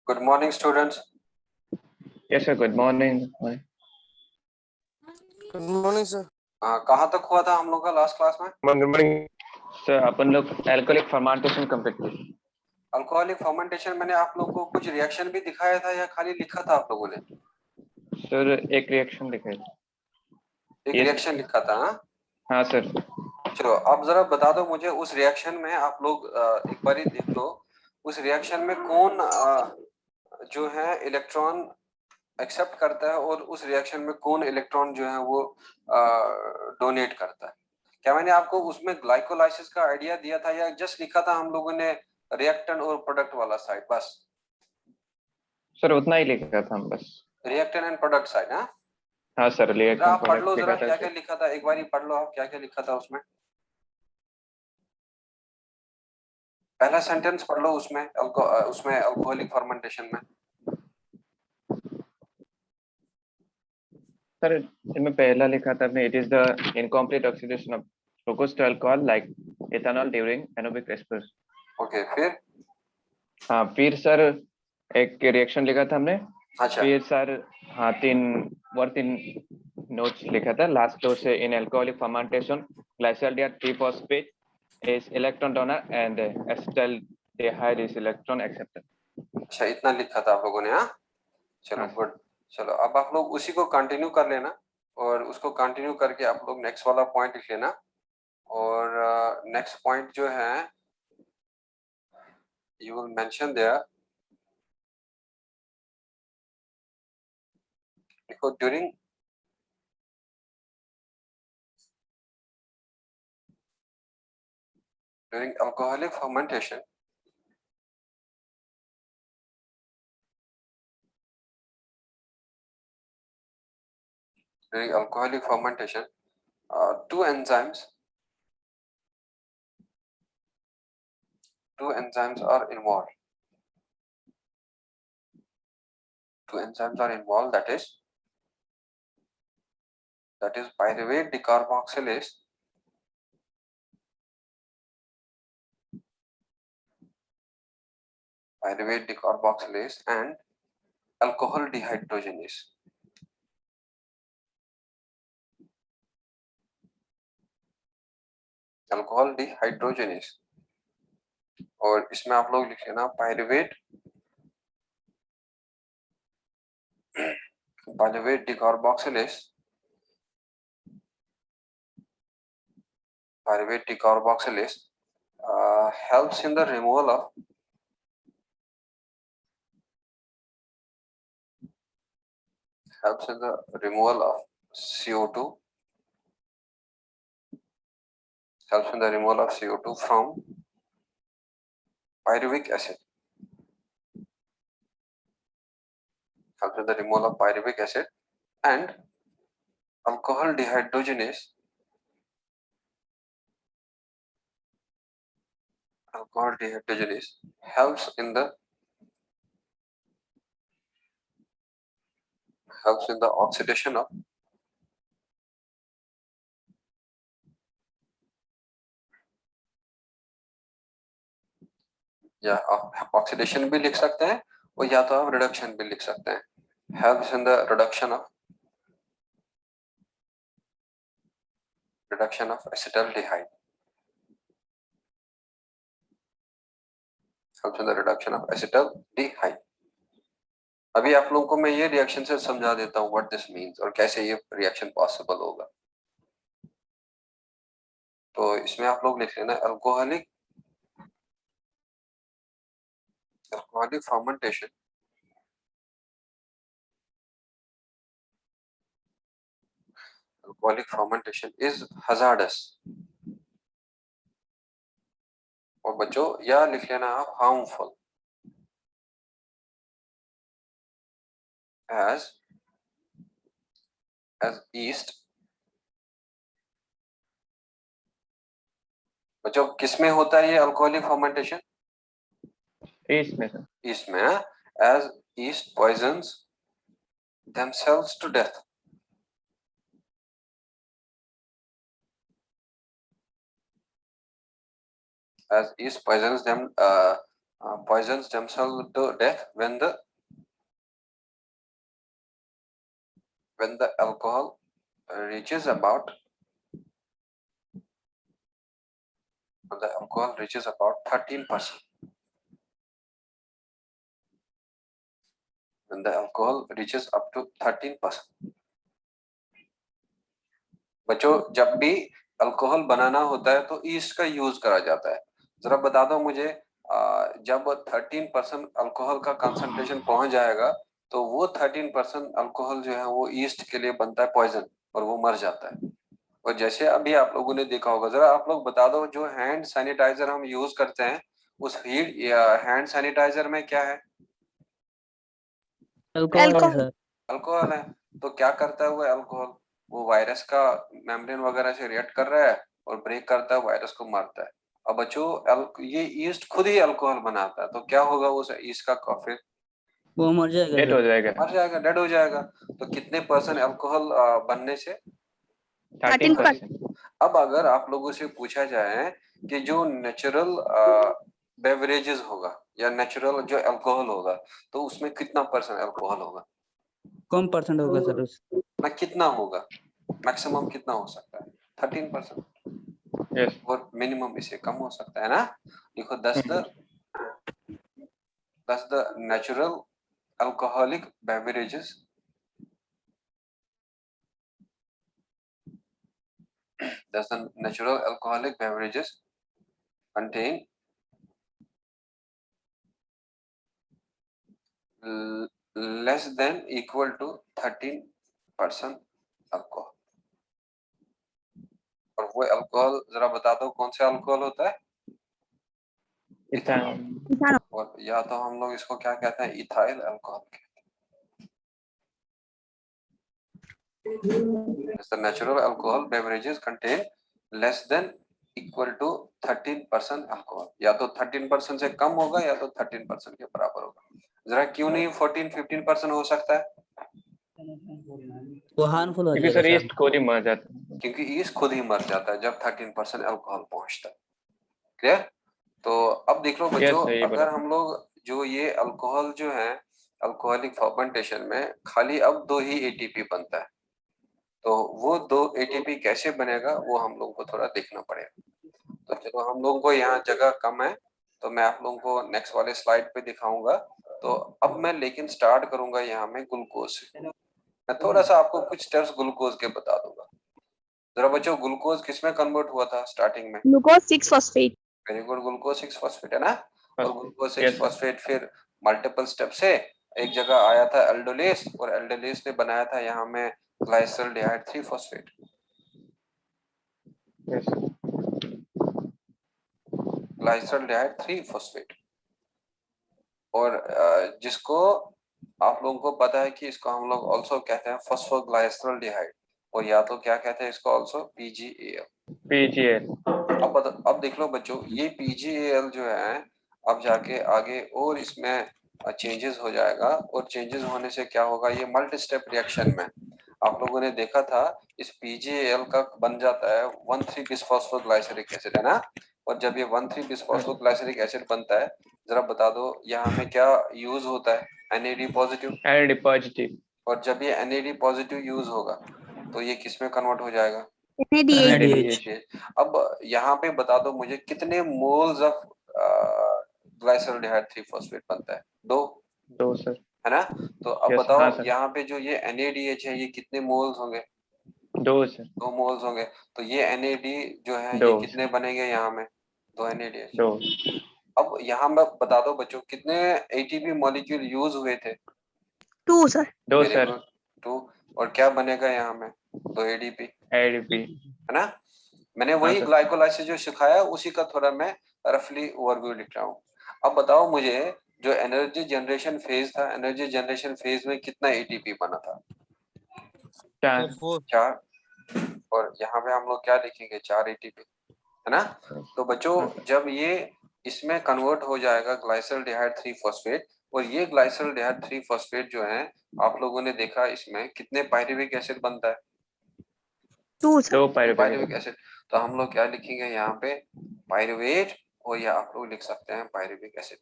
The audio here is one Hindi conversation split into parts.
Good morning, students. Yes, sir. Good morning. Good morning sir. कहाँ तक हुआ था हम लोग का लास्ट क्लास में? Good morning. Sir, अपन लोग alcoholic fermentation complete किए। अल्कोहलिक फर्मेंटेशन मैंने आप लोगों को कुछ रिएक्शन भी दिखाया था या खाली लिखा था आप लोगों ने? सर एक रिएक्शन दिखाई। एक Yes. रिएक्शन लिखा था। हाँ सर। चलो अब जरा बता दो मुझे उस रिएक्शन में आप लोग एक बारी देख लो उस रिएक्शन में कौन जो है इलेक्ट्रॉन एक्सेप्ट करता है और उस रिएक्शन में कौन इलेक्ट्रॉन जो है वो डोनेट करता है। क्या मैंने आपको उसमें ग्लाइकोलाइसिस का आइडिया दिया था या जस्ट लिखा था हम लोगों ने रिएक्टेंट और प्रोडक्ट वाला साइड बस? सर उतना ही लिखा था हम बस। Reactant and product side. हाँ सर रिएक्टेंट आप पढ़ लो प्रोडक्ट जरा लिखा था। क्या क्या लिखा था, एक बार ही पढ़ लो आप क्या क्या लिखा था उसमें। पहला सेंटेंस पढ़ लो उसमें उसमें अल्कोहलिक फर्मेंटेशन में। सर इसमें पहला लिखा था अपने, it is the incomplete oxidation of glucose to alcohol like ethanol during anaerobic respiration. Okay फिर? हाँ फिर सर एक रिएक्शन लिखा था हमने। अच्छा फिर सर हाँ तीन नोट्स लिखा था लास्ट क्लोज से। In alcoholic fermentation glyceraldehyde 3-phosphate is electron donor and acetaldehyde is electron acceptor। अच्छा इतना लिखा था आप लोगों ने। हाँ चलो हाँ। गुड। चलो अब आप लोग उसी को कंटिन्यू कर लेना और उसको कंटिन्यू करके आप लोग नेक्स्ट वाला पॉइंट लिख लेना। और नेक्स्ट पॉइंट जो है यू विल मेंशन देयर, देखो during alcoholic fermentation two enzymes are involved. Two enzymes are involved, that is pyruvate decarboxylase and alcohol dehydrogenase. Alcohol dehydrogenase. और इसमें आप लोग लिख लेना pyruvate डिकार्बोक्सिलेज helps in the removal of CO2 from pyruvic acid. And alcohol dehydrogenase helps in the oxidation of या ऑक्सीडेशन भी लिख सकते हैं और या तो आप रिडक्शन भी लिख सकते हैं। Helps in the reduction of acetaldehyde, helps in the reduction of acetaldehyde। अभी आप लोगों को मैं ये रिएक्शन से समझा देता हूँ व्हाट दिस मींस और कैसे ये रिएक्शन पॉसिबल होगा। तो इसमें आप लोग लिख लेना अल्कोहलिक फर्मेंटेशन इज हजार्डस। और बच्चों या लिख लेना आप हार्मफुल as yeast। बच्चों किसमें होता है ये अल्कोहलिक फर्मेंटेशन? इसमें as yeast poisons themselves to death। as yeast poisons poisons themselves to death when the alcohol reaches about 13%. When the alcohol reaches up to 13%. बच्चों जब भी अल्कोहल बनाना होता है तो ईस्ट का यूज करा जाता है। जरा बता दो मुझे जब 13% अल्कोहल का कंसंट्रेशन पहुंच जाएगा तो वो 13% अल्कोहल जो है वो ईस्ट के लिए बनता है पॉइजन और वो मर जाता है। और जैसे अभी आप लोगों ने देखा होगा, जरा आप लोग बता दो जो हैंड सैनिटाइजर हम यूज करते हैं उस हीट या हैंड सैनिटाइजर में क्या है? अल्कोहल है। तो क्या करता है वो अल्कोहल? वो वायरस का मेम्ब्रेन वगैरह से रिएक्ट कर रहा है और ब्रेक करता है, वायरस को मारता है। अब बच्चों ये ईस्ट खुद ही अल्कोहल बनाता है तो क्या होगा उस ईस्ट का फिर? वो मर जाएगा, डेड हो जाएगा, मर जाएगा, डेड हो जाएगा। तो कितने % अल्कोहल बनने से? 13%। अब अगर आप लोगों से पूछा जाए कि जो नेचुरल बेवरेजेस होगा या नेचुरल जो अल्कोहल होगा तो उसमें कितना % अल्कोहल होगा? कम % होगा सर उस ना कितना होगा? मैक्सिमम कितना हो सकता है? 13%। यस, और मिनिमम इससे कम हो सकता है ना। देखो 10 the natural alcoholic beverages contain less than equal to 13% alcohol. और वो अल्कोहल जरा बता दो कौन सा अल्कोहल होता है? इथेनॉल। और या तो हम लोग इसको क्या कहते हैं? इथाइल अल्कोहल कहते हैं। The natural alcohol beverages contain less than equal to 13% alcohol. या तो 13% से कम होगा या तो 13% के बराबर होगा। जरा क्यों नहीं 14-15% हो सकता है? वो हार्मफुल हो क्योंकि जाएगा सर ईस्ट खुद ही मर जाता है। क्योंकि ईस्ट खुद ही मर जाता है जब 13% अल्कोहल पहुंचता है। क्लियर? तो अब देख लो बच्चों, सही अगर बोला। हम लोग जो ये अल्कोहल जो है अल्कोहलिक फर्मेंटेशन में खाली अब 2 ही एटीपी बनता है, तो वो 2 एटीपी कैसे बनेगा वो हम लोगों को थोड़ा देखना पड़ेगा। तो चलो हम लोगों को यहाँ जगह कम है तो मैं आप लोगों को नेक्स्ट वाले स्लाइड पे दिखाऊंगा। तो अब मैं लेकिन स्टार्ट करूंगा यहाँ में ग्लूकोज से। मैं थोड़ा सा आपको कुछ स्टेप्स ग्लूकोज के बता दूंगा। जरा बच्चों ग्लूकोज किसमें कन्वर्ट हुआ था स्टार्टिंग में? Glucose 6 phosphate. Very good, glucose 6 phosphate है ना। और ग्लूकोज 6 Yes, sir. फॉस्फेट फिर मल्टीपल स्टेप से एक जगह आया था एल्डोलेस और एल्डोलेस ने बनाया था यहाँ में ग्लाइसरॉल्डिहाइड 3 फॉस्फेट। Yes, sir. ग्लाइसरॉल्डिहाइड 3 फॉस्फेट। और जिसको आप लोगों को पता है कि इसको हम लोग ऑल्सो कहते हैं फॉस्फोग्लाइसरॉल्डिहाइड और या तो क्या कहते हैं इसको ऑल्सो PGAL। PGL। अब देख लो बच्चों, ये PGAL जो है अब जाके आगे और इसमें चेंजेस हो जाएगा और चेंजेस होने से क्या होगा, ये मल्टी स्टेप रिएक्शन में आप लोगों ने देखा था इस PGAL का बन जाता है 1,3-बिसफॉस्फोग्लाइसरिक एसिड है ना। और जब ये 1,3-बिसफॉस्फोग्लाइसरिक एसिड बनता है, जरा बता दो यहाँ में क्या यूज होता है? NAD positive. NAD positive. और जब ये NAD पॉजिटिव यूज होगा तो ये किस में कन्वर्ट हो जाएगा? NADH। अब यहाँ पे बता दो मुझे कितने मोल्स ऑफ ग्लाइसरॉल्डिहाइड 3 फॉस्फेट बनता है? 2 सर, है ना। तो अब Yes, बताओ हाँ सर। यहाँ पे जो ये NADH है ये कितने मोल्स होंगे? 2 सर। 2 मोल्स होंगे। तो ये NAD जो है ये 2 कितने बनेंगे यहाँ में? 2 NADH। 2। अब यहाँ मैं बता दो बच्चों कितने ATP मॉलिक्यूल यूज हुए थे? 2 सर। 2 very sir. गुड, 2। और क्या बनेगा यहाँ में? 2 ADP ADP। है ना। मैंने वही सर। ग्लाइकोलाइसिस जो सिखाया उसी का थोड़ा मैं रफली ओवरव्यू लिख रहा हूँ। अब बताओ मुझे जो एनर्जी जनरेशन फेज था, एनर्जी जनरेशन फेज में कितना एटीपी बना था? 4। और यहाँ पे हम लोग क्या लिखेंगे? 4 एटीपी है ना। तो बच्चों जब ये इसमें कन्वर्ट हो जाएगा ग्लाइसरॉल्डिहाइड 3 फॉस्फेट, और ये ग्लाइसरॉल्डिहाइड 3 फॉस्फेट जो है आप लोगों ने देखा इसमें कितने पायरुविक एसिड बनता है? 2 सर। 2 pyruvic acid. तो हम लोग क्या लिखेंगे यहाँ पे? पायरुवेट, और या आप लोग लिख सकते हैं पायरुविक एसिड।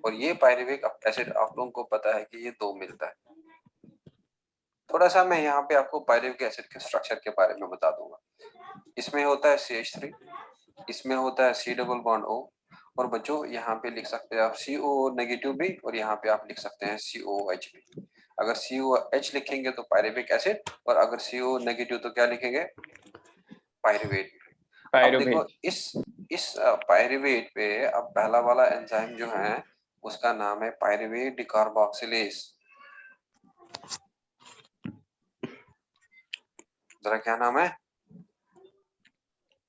और ये पायरुविक एसिड आप लोगों को पता है कि ये 2 मिलता है। थोड़ा सा मैं यहाँ पे आपको पायरुविक एसिड के स्ट्रक्चर के बारे में बता दूंगा। इसमें होता है CH3, इसमें होता है C डबल बॉन्ड O, और बच्चों यहाँ पे लिख सकते हैं आप CO नेगेटिव भी, और यहाँ पे आप लिख सकते हैं COH भी। अगर COH लिखेंगे तो पायरुविक एसिड, और अगर CO नेगेटिव तो क्या लिखेंगे? पायरुवेट। अब देखो इस पायरुवेट पे अब पहला वाला एंजाइम जो है उसका नाम है पायरुवेट डिकार्बोक्सिलेज। जरा क्या नाम है?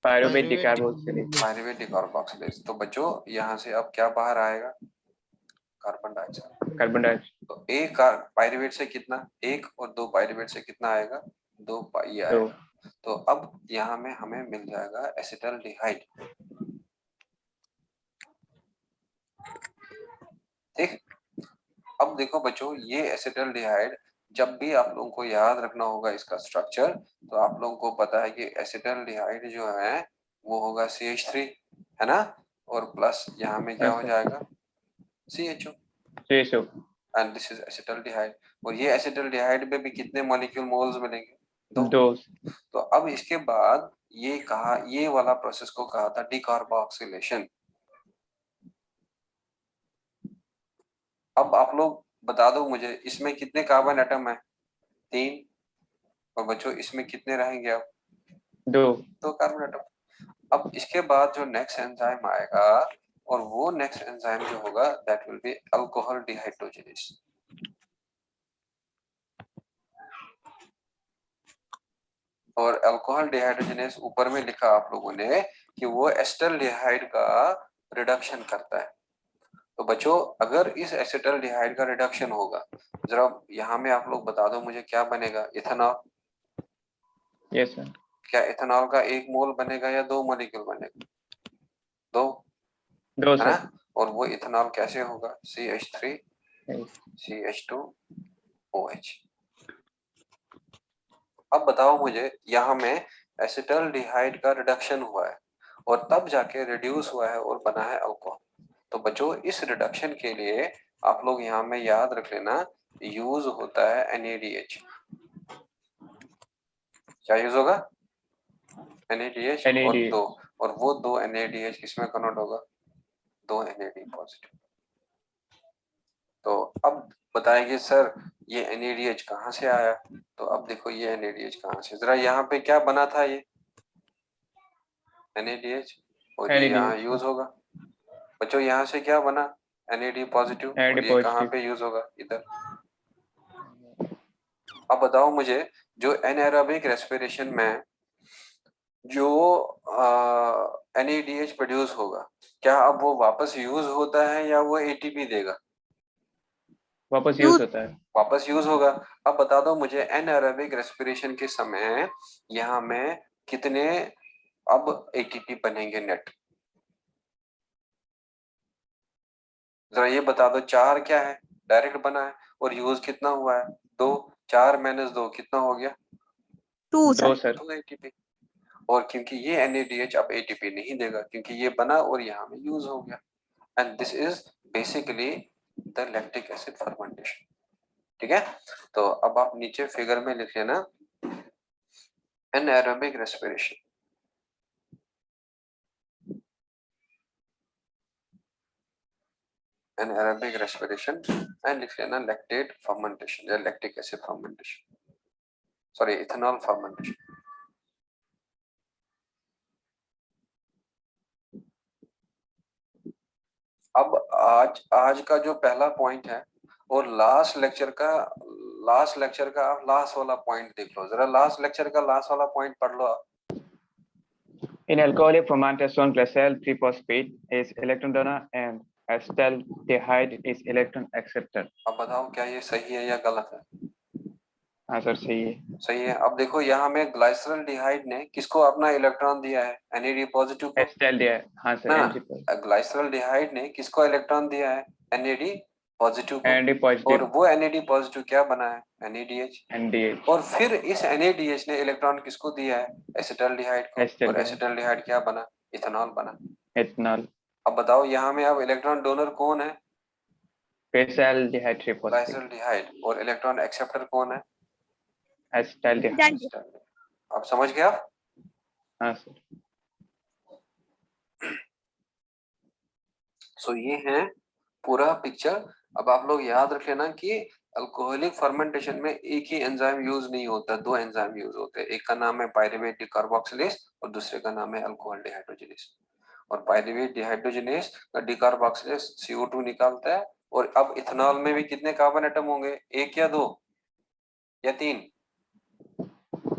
पायरुवेट डिकार्बोक्सिलेज। पायरुवेट डिकार्बोक्सिलेज। तो बच्चों यहाँ से अब क्या बाहर आएगा? Carbon dioxide. Carbon dioxide. तो एक पायरुवेट से कितना? 1 और 2 पायरुवेट से कितना आएगा? 2 पाई आएगा। तो अब यहाँ में हमें मिल जाएगा एसिटल्डिहाइड। ठीक, अब देखो बच्चों ये एसिटल्डिहाइड जब भी आप लोगों को याद रखना होगा इसका स्ट्रक्चर, तो आप लोगों को पता है कि एसिटल्डिहाइड जो है वो होगा CH3, है ना, और प्लस यहाँ में क्या हो जाएगा? CHO। And this is acetaldehyde. और ये एसिटल्डिहाइड में भी कितने मॉलिक्यूल मोल्स मिलेंगे? 2। तो अब इसके बाद ये कहा, ये वाला प्रोसेस को कहा था डिकार्बोक्सिलेशन। अब आप लोग बता दो मुझे इसमें कितने कार्बन एटम है? 3। और बच्चों इसमें कितने रहेंगे अब? 2 कार्बन एटम। अब इसके बाद जो नेक्स्ट एंजाइम आएगा, और वो नेक्स्ट एंजाइम जो होगा that will be alcohol dehydrogenase. और अल्कोहल डिहाइड्रोजिनेज ऊपर में लिखा आप लोगों ने कि वो एसिटल्डिहाइड का रिडक्शन करता है। तो बच्चों अगर इस एसिटल्डिहाइड का रिडक्शन होगा, जरा यहाँ में आप लोग बता दो मुझे क्या बनेगा? इथेनॉल। Yes sir. क्या इथेनॉल का 1 मोल बनेगा या 2 मॉलिक्यूल बनेगा? 2 है ना। और वो इथेनॉल कैसे होगा? CH3 CH2OH। अब बताओ मुझे यहाँ में एसिटल्डिहाइड का रिडक्शन हुआ है और तब जाके रिड्यूस हुआ है और बना है अल्कोहल। तो बच्चों इस रिडक्शन के लिए आप लोग यहाँ में याद रख लेना यूज होता है NADH। क्या यूज होगा? NADH। और वो 2 NADH किसमें कन्वर्ट होगा? 2 NAD पॉजिटिव। तो अब बताएंगे सर ये NADH कहाँ से आया? तो अब देखो ये NADH कहाँ से, जरा यहाँ पे क्या बना था ये NADH, और ये यहाँ यूज होगा। बच्चों यहाँ से क्या बना? NAD पॉजिटिव, और ये कहाँ पे यूज होगा? इधर। अब बताओ मुझे जो एनारोबिक रेस्पिरेशन में जो NADH प्रोड्यूस होगा, क्या अब वो वापस यूज होता है या वो ATP देगा? वापस यूज होता है। वापस यूज होगा। अब बता दो मुझे एनारोबिक रेस्पिरेशन के समय यहाँ में कितने अब ATP बनेंगे नेट? जरा ये बता दो। 4 क्या है? डायरेक्ट बना है। और यूज कितना हुआ है? 2। 4 - 2 कितना हो गया? 2 सर। 2 ATP। और क्योंकि ये NADH अब ATP नहीं देगा क्योंकि ये बना और यहाँ में यूज हो गया। And this is basically the lactic acid fermentation. ठीक है, तो अब आप नीचे फिगर में लिख लेना anaerobic respiration. anaerobic respiration and लिख लेना lactate fermentation या lactic acid fermentation, sorry ethanol fermentation। अब आज का जो पहला पॉइंट है और लास्ट लेक्चर का आप लास्ट वाला पॉइंट देख लो जरा। लास्ट लेक्चर का लास्ट वाला पॉइंट पढ़ लो आप। In alcoholic fermentation, glycerol 3-phosphate is electron donor and acetaldehyde is electron acceptor। अब बताओ क्या ये सही है या गलत है? हाँ सर सही है। सही है। अब देखो यहाँ में ग्लाइसरल्डिहाइड ने किसको अपना इलेक्ट्रॉन दिया है? NAD पॉजिटिव को। acetaldehyde हाँ सर ना, ग्लाइसरल्डिहाइड ने किसको इलेक्ट्रॉन दिया है? NAD पॉजिटिव को। NAD positive. और वो NAD पॉजिटिव क्या बना है? NADH। और फिर इस NADH ने इलेक्ट्रॉन किसको दिया है? एसिटल्डिहाइड को। और एसिटल्डिहाइड क्या बना? इथेनॉल बना। इथेनॉल। अब बताओ यहाँ में अब इलेक्ट्रॉन डोनर कौन है? Acetaldehyde 3-phosphate. ग्लाइसल्डिहाइड। और इलेक्ट्रॉन एक्सेप्टर कौन है? Acetaldehyde. Acetaldehyde. आप समझ गया? हाँ सर. सो ये है पूरा पिक्चर। अब आप लोग याद रख लेना कि अल्कोहलिक फर्मेंटेशन में एक ही एंजाइम यूज नहीं होता, दो एंजाइम यूज होते हैं। एक का नाम है पायरुवेट डिकार्बोक्सिलेज और दूसरे का नाम है अल्कोहल डिहाइड्रोजिनेज। और पायरुवेट डिहाइड्रोजिनेज का डिकार्बोक्सिलेज CO2 निकालता है। और अब इथेनॉल में भी कितने कार्बन एटम होंगे? एक या दो या तीन?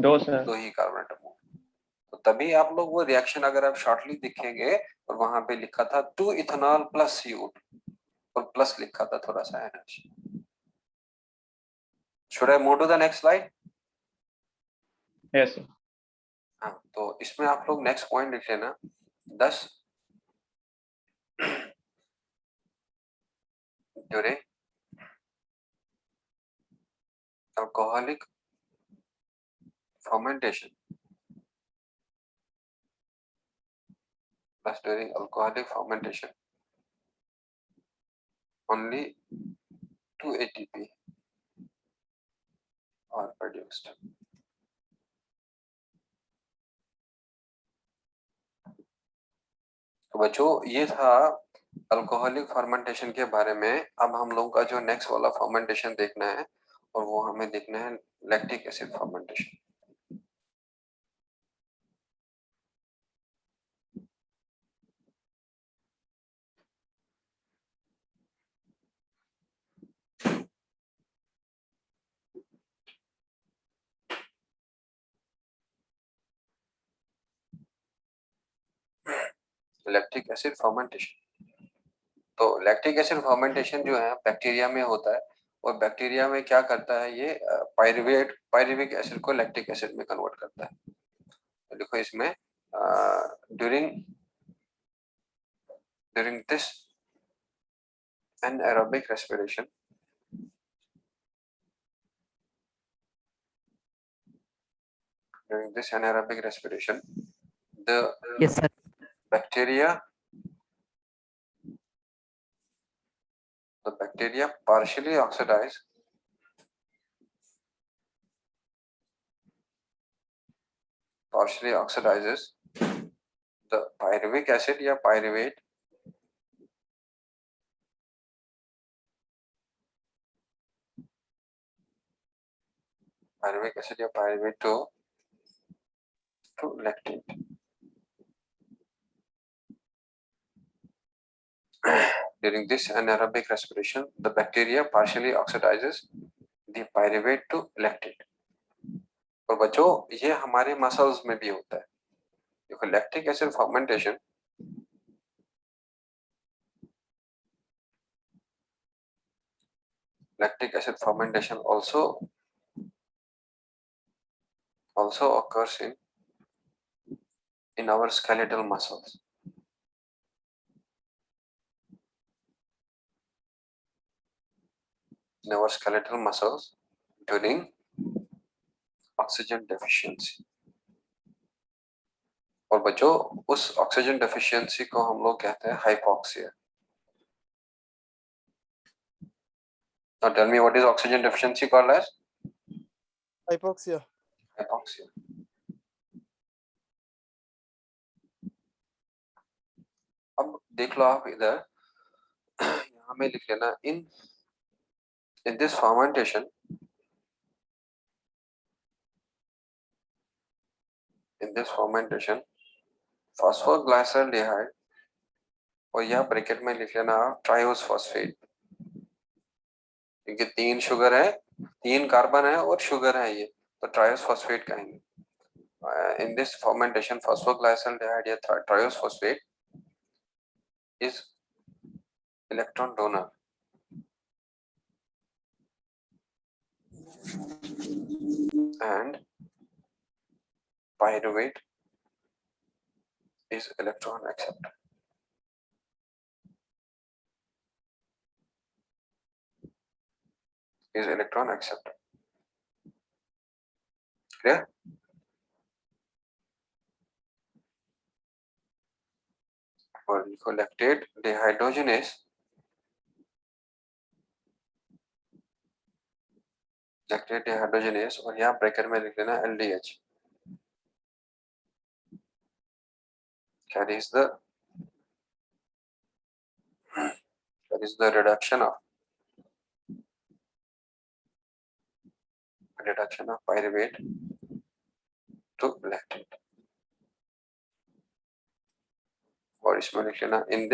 2 सर. दो ही कार्बन एटम होंगे। तो तभी आप लोग वो रिएक्शन अगर आप शॉर्टली देखेंगे और वहां पे लिखा था 2 इथेनॉल प्लस CO2 और प्लस लिखा था थोड़ा सा energy. Should I move to the next slide? Yes sir. हाँ, तो इसमें आप लोग नेक्स्ट पॉइंट लिख लेना 10 during alcoholic fermentation plus during alcoholic fermentation only 2 ATP are produced. तो बच्चों ये था अल्कोहलिक फर्मेंटेशन के बारे में। अब हम लोगों का जो नेक्स्ट वाला फर्मेंटेशन देखना है और वो हमें देखना है lactic acid fermentation. Lactic acid fermentation. तो लैक्टिक एसिड फर्मेंटेशन जो है बैक्टीरिया में होता है और बैक्टीरिया में क्या करता है ये पायरुविक एसिड को लैक्टिक एसिड में कन्वर्ट करता है। तो देखो इसमें during this anaerobic respiration the Yes, sir. bacteria partially oxidizes the pyruvic acid या pyruvate to lactate. During this anaerobic respiration, the bacteria partially oxidizes the pyruvate to lactate. और बच्चों ये हमारे मसल्स में भी होता है। देखो lactic acid fermentation also occurs in our skeletal muscles. In our skeletal muscles during oxygen deficiency. और बच्चों उस ऑक्सीजन डेफिशिएंसी को हम लोग कहते हैं hypoxia. Now tell me what is oxygen deficiency called as? Hypoxia. Hypoxia. अब देख लो आप इधर यहाँ में लिख लेना in this fermentation phosphoglyceraldehyde और यहाँ ब्रैकेट में लिख लेना ट्रायोस फॉस्फेट, क्योंकि 3 शुगर है, 3 कार्बन है और शुगर है ये, तो ट्रायोस फॉस्फेट कहेंगे। in this fermentation phosphoglyceraldehyde या triose phosphate is electron donor and pyruvate is electron acceptor. Clear? और lactate dehydrogenase लैक्टेट डिहाइड्रोजनेज, और यहाँ ब्रैकेट में लिख लेना LDH, carries the reduction of pyruvate to lactate, और इसमें लिख लेना in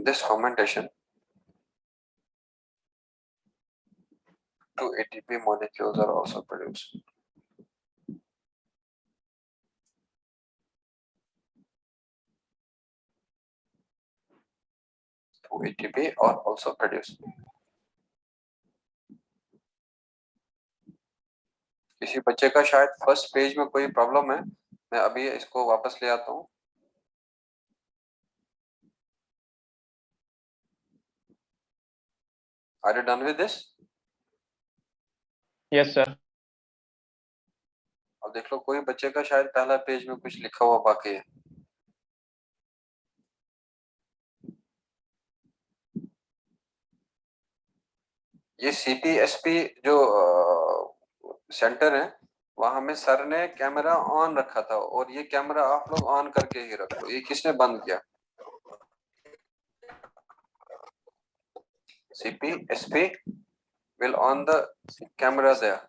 this fermentation 2 ATP molecules are also produced. ATP are also produced. किसी बच्चे का शायद फर्स्ट पेज में कोई प्रॉब्लम है, मैं अभी इसको वापस ले आता हूँ। Are you done with this? Yes, sir. अब देख लो, कोई बच्चे का शायद पहला पेज में कुछ लिखा हुआ बाकी है। ये CPSP जो सेंटर है, वहां में सर ने कैमरा ऑन रखा था, और ये कैमरा आप लोग ऑन करके ही रखो। ये किसने बंद किया? CPSP will on the camera there.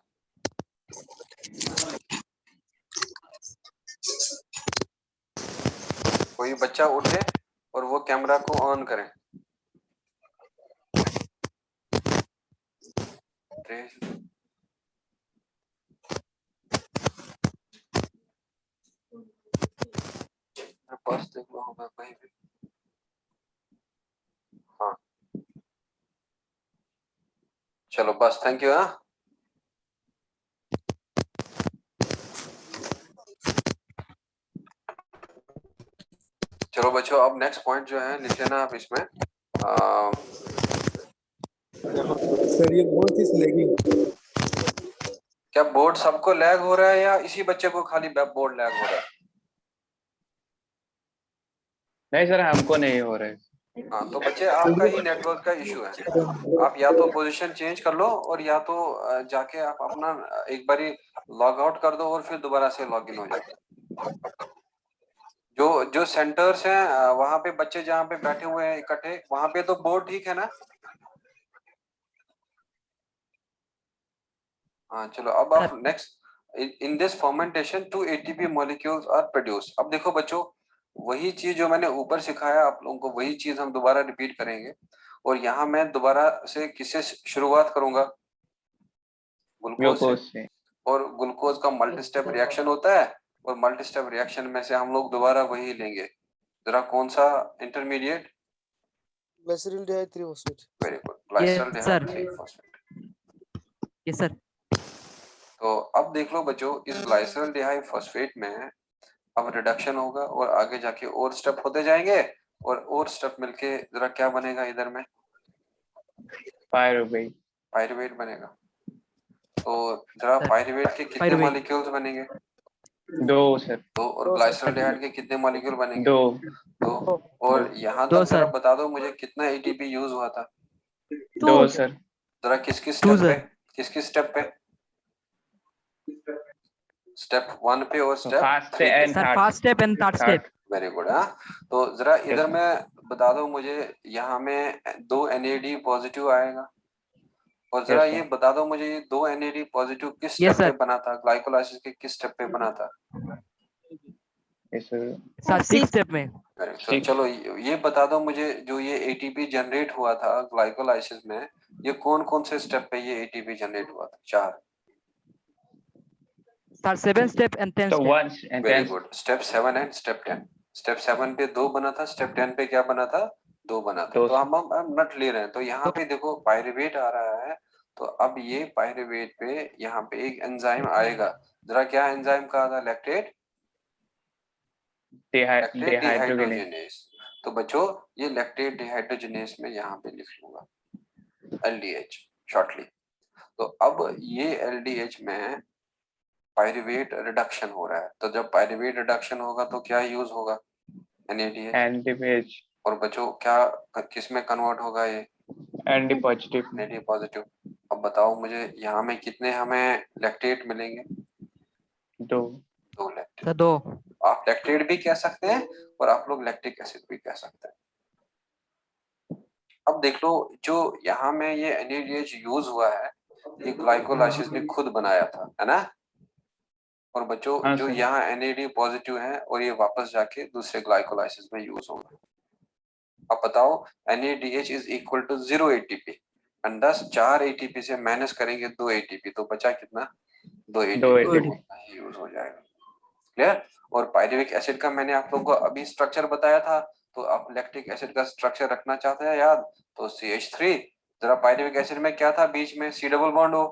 कोई बच्चा उठे और वो कैमरा को ऑन करे। पर्स देख लो होगा कहीं भी। हाँ चलो बस, थैंक यू। हाँ चलो बच्चों, अब नेक्स्ट पॉइंट जो है लिख लेना आप इसमें। सर ये बोर्ड इज लैगिंग। क्या बोर्ड सबको लैग हो रहा है या इसी बच्चे को खाली बोर्ड लैग हो रहा है? नहीं सर, हमको नहीं हो रहा है। हाँ तो बच्चे, आपका ही नेटवर्क का इशू है। आप या तो पोजीशन चेंज कर लो, और या तो जाके आप अपना एक बारी लॉग आउट कर दो और फिर दोबारा से लॉग इन हो जाओ। जो सेंटर्स हैं वहां पे बच्चे जहाँ पे बैठे हुए हैं इकट्ठे, वहां पे तो बोर्ड ठीक है ना? हाँ चलो, अब आप next. In this fermentation 2 ATP molecules are produced. अब देखो बच्चों, वही चीज जो मैंने ऊपर सिखाया आप लोगों को, वही चीज हम दोबारा रिपीट करेंगे। और यहाँ मैं दोबारा से किससे शुरुआत करूंगा? ग्लूकोज से। और ग्लूकोज का मल्टी स्टेप रिएक्शन होता है, और मल्टी स्टेप रिएक्शन में से हम लोग दोबारा वही लेंगे। जरा कौन सा intermediate? Glyceraldehyde 3 phosphate. Very good, glyceraldehyde 3 phosphate. Yes sir. तो अब देख लो बच्चों, इस ग्लाइसरॉल्डिहाइड फॉस्फेट में अब रिडक्शन होगा, और आगे जाके और स्टेप होते जाएंगे, और स्टेप मिलके जरा क्या बनेगा इधर में? पायरुवेट बनेगा। तो जरा पायरुवेट के कितने मॉलिक्यूल्स बनेंगे? 2 सर। 2। और ग्लाइसरॉल्डिहाइड के कितने मॉलिक्यूल बनेंगे? 2। और यहाँ तक जरा बता दो मुझे, कितना ATP यूज हुआ था? 2 सर। जरा किस स्टेप पे? स्टेप 1 पे और स्टेप 3 पे। First step and third step. Very good. हाँ तो जरा इधर में बता दो मुझे, यहाँ में 2 NAD पॉजिटिव आएगा, और जरा ये बता दो मुझे, ये 2 NAD पॉजिटिव किस स्टेप पे बना था? ग्लाइकोलाइसिस के किस स्टेप पे बना था? सर 6 स्टेप में। तो चलो ये बता दो मुझे, जो ये ATP जनरेट हुआ था ग्लाइकोलाइसिस में, ये कौन कौन से स्टेप पे ये ATP जनरेट हुआ था? 4। Sir 7 step and 10 step. Very good, step 7 and step 10। Step 7 पे 2 बना था, स्टेप 10 पे क्या बना था? 2 बना था। तो हम नट ले रहे हैं। तो यहाँ पे देखो पायरुवेट आ रहा है, तो अब ये पायरुवेट पे यहाँ पे एक एंजाइम आएगा। जरा क्या एंजाइम कहा था? Lactate dehydrogenase. तो बच्चों, ये लैक्टेट डिहाइड्रोजनेज में यहाँ पे लिख लूंगा LDH शॉर्टली। तो अब ये LDH में पायरुवेट रिडक्शन हो रहा है। तो जब पायरुवेट रिडक्शन होगा तो क्या यूज होगा? NADH। और बच्चों क्या किस में कन्वर्ट होगा? ये NAD पॉजिटिव। NAD positive. अब बताओ मुझे यहाँ में कितने हमें लैक्टेट मिलेंगे? 2। 2 लैक्टेट। सर 2। आप लैक्टेट भी कह सकते हैं और आप लोग लैक्टिक एसिड भी कह सकते हैं। अब देख लो, जो यहाँ में ये NADH यूज हुआ है, ये ग्लाइकोलाइसिस ने खुद बनाया था, है ना? और बच्चों, हाँ, जो सर। यहाँ NAD पॉजिटिव है और ये वापस जाके दूसरे ग्लाइकोलाइसिस में यूज होगा। अब बताओ, NADH is equal to 0 ATP and 4 ATP से माइनस करेंगे 2 ATP, तो बचा कितना? 2 ATP यूज हो जाएगा। क्लियर? और पायरुविक एसिड का मैंने आप लोगों को अभी स्ट्रक्चर बताया था, तो आप लैक्टिक एसिड का स्ट्रक्चर रखना चाहते हैं याद? तो CH3, जरा पायरुविक एसिड में क्या था बीच में? C double bond O,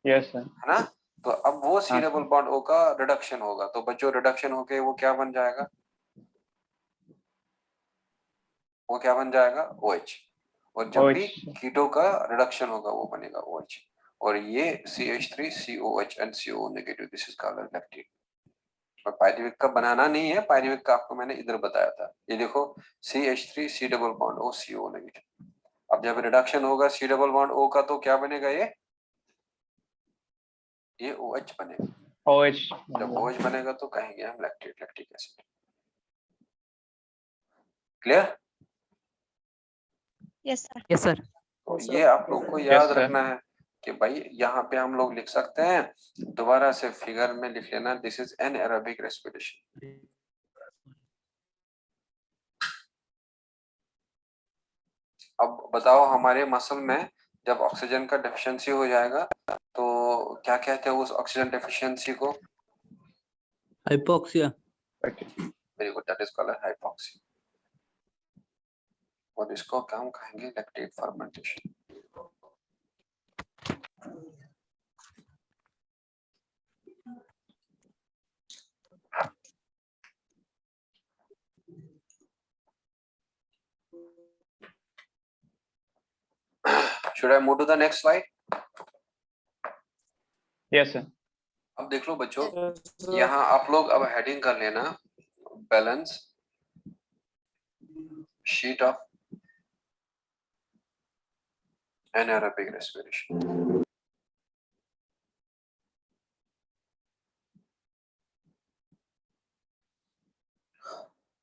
yes sir. है ना? तो अब वो C हाँ, डबल बॉन्ड O का रिडक्शन होगा, तो बच्चों रिडक्शन होके वो क्या बन जाएगा? वो क्या बन जाएगा? OH। और जब भी OH। कीटो का रिडक्शन होगा वो बनेगा OH। और ये CH3 COH and CO negative, this is called lactate. और पायरुविक का बनाना नहीं है, पायरुविक का आपको मैंने इधर बताया था। ये देखो, CH3 C double bond O CO negative. अब जब रिडक्शन होगा C डबल बॉन्ड O का, तो क्या बनेगा? ये OH बनेगा। OH। जब OH बनेगा तो कहेंगे हम lactate, lactic acid. Clear? Yes, sir. Yes sir. तो ये आप लोग को याद रखना है कि भाई यहाँ पे हम लोग लिख सकते हैं, दोबारा से फिगर में लिख लेना, दिस इज एनाएरोबिक रेस्पिरेशन। अब बताओ, हमारे मसल में जब ऑक्सीजन का डेफिशिएंसी हो जाएगा तो क्या कहते हैं उस ऑक्सीजन डेफिशिएंसी को? Hypoxia. Very good, that is called hypoxia. और इसको क्या हम कहेंगे? Lactate fermentation. Should I move to the next slide? Yes sir. अब देख लो बच्चों, यहाँ आप लोग अब हेडिंग कर लेना, balance sheet of anaerobic respiration।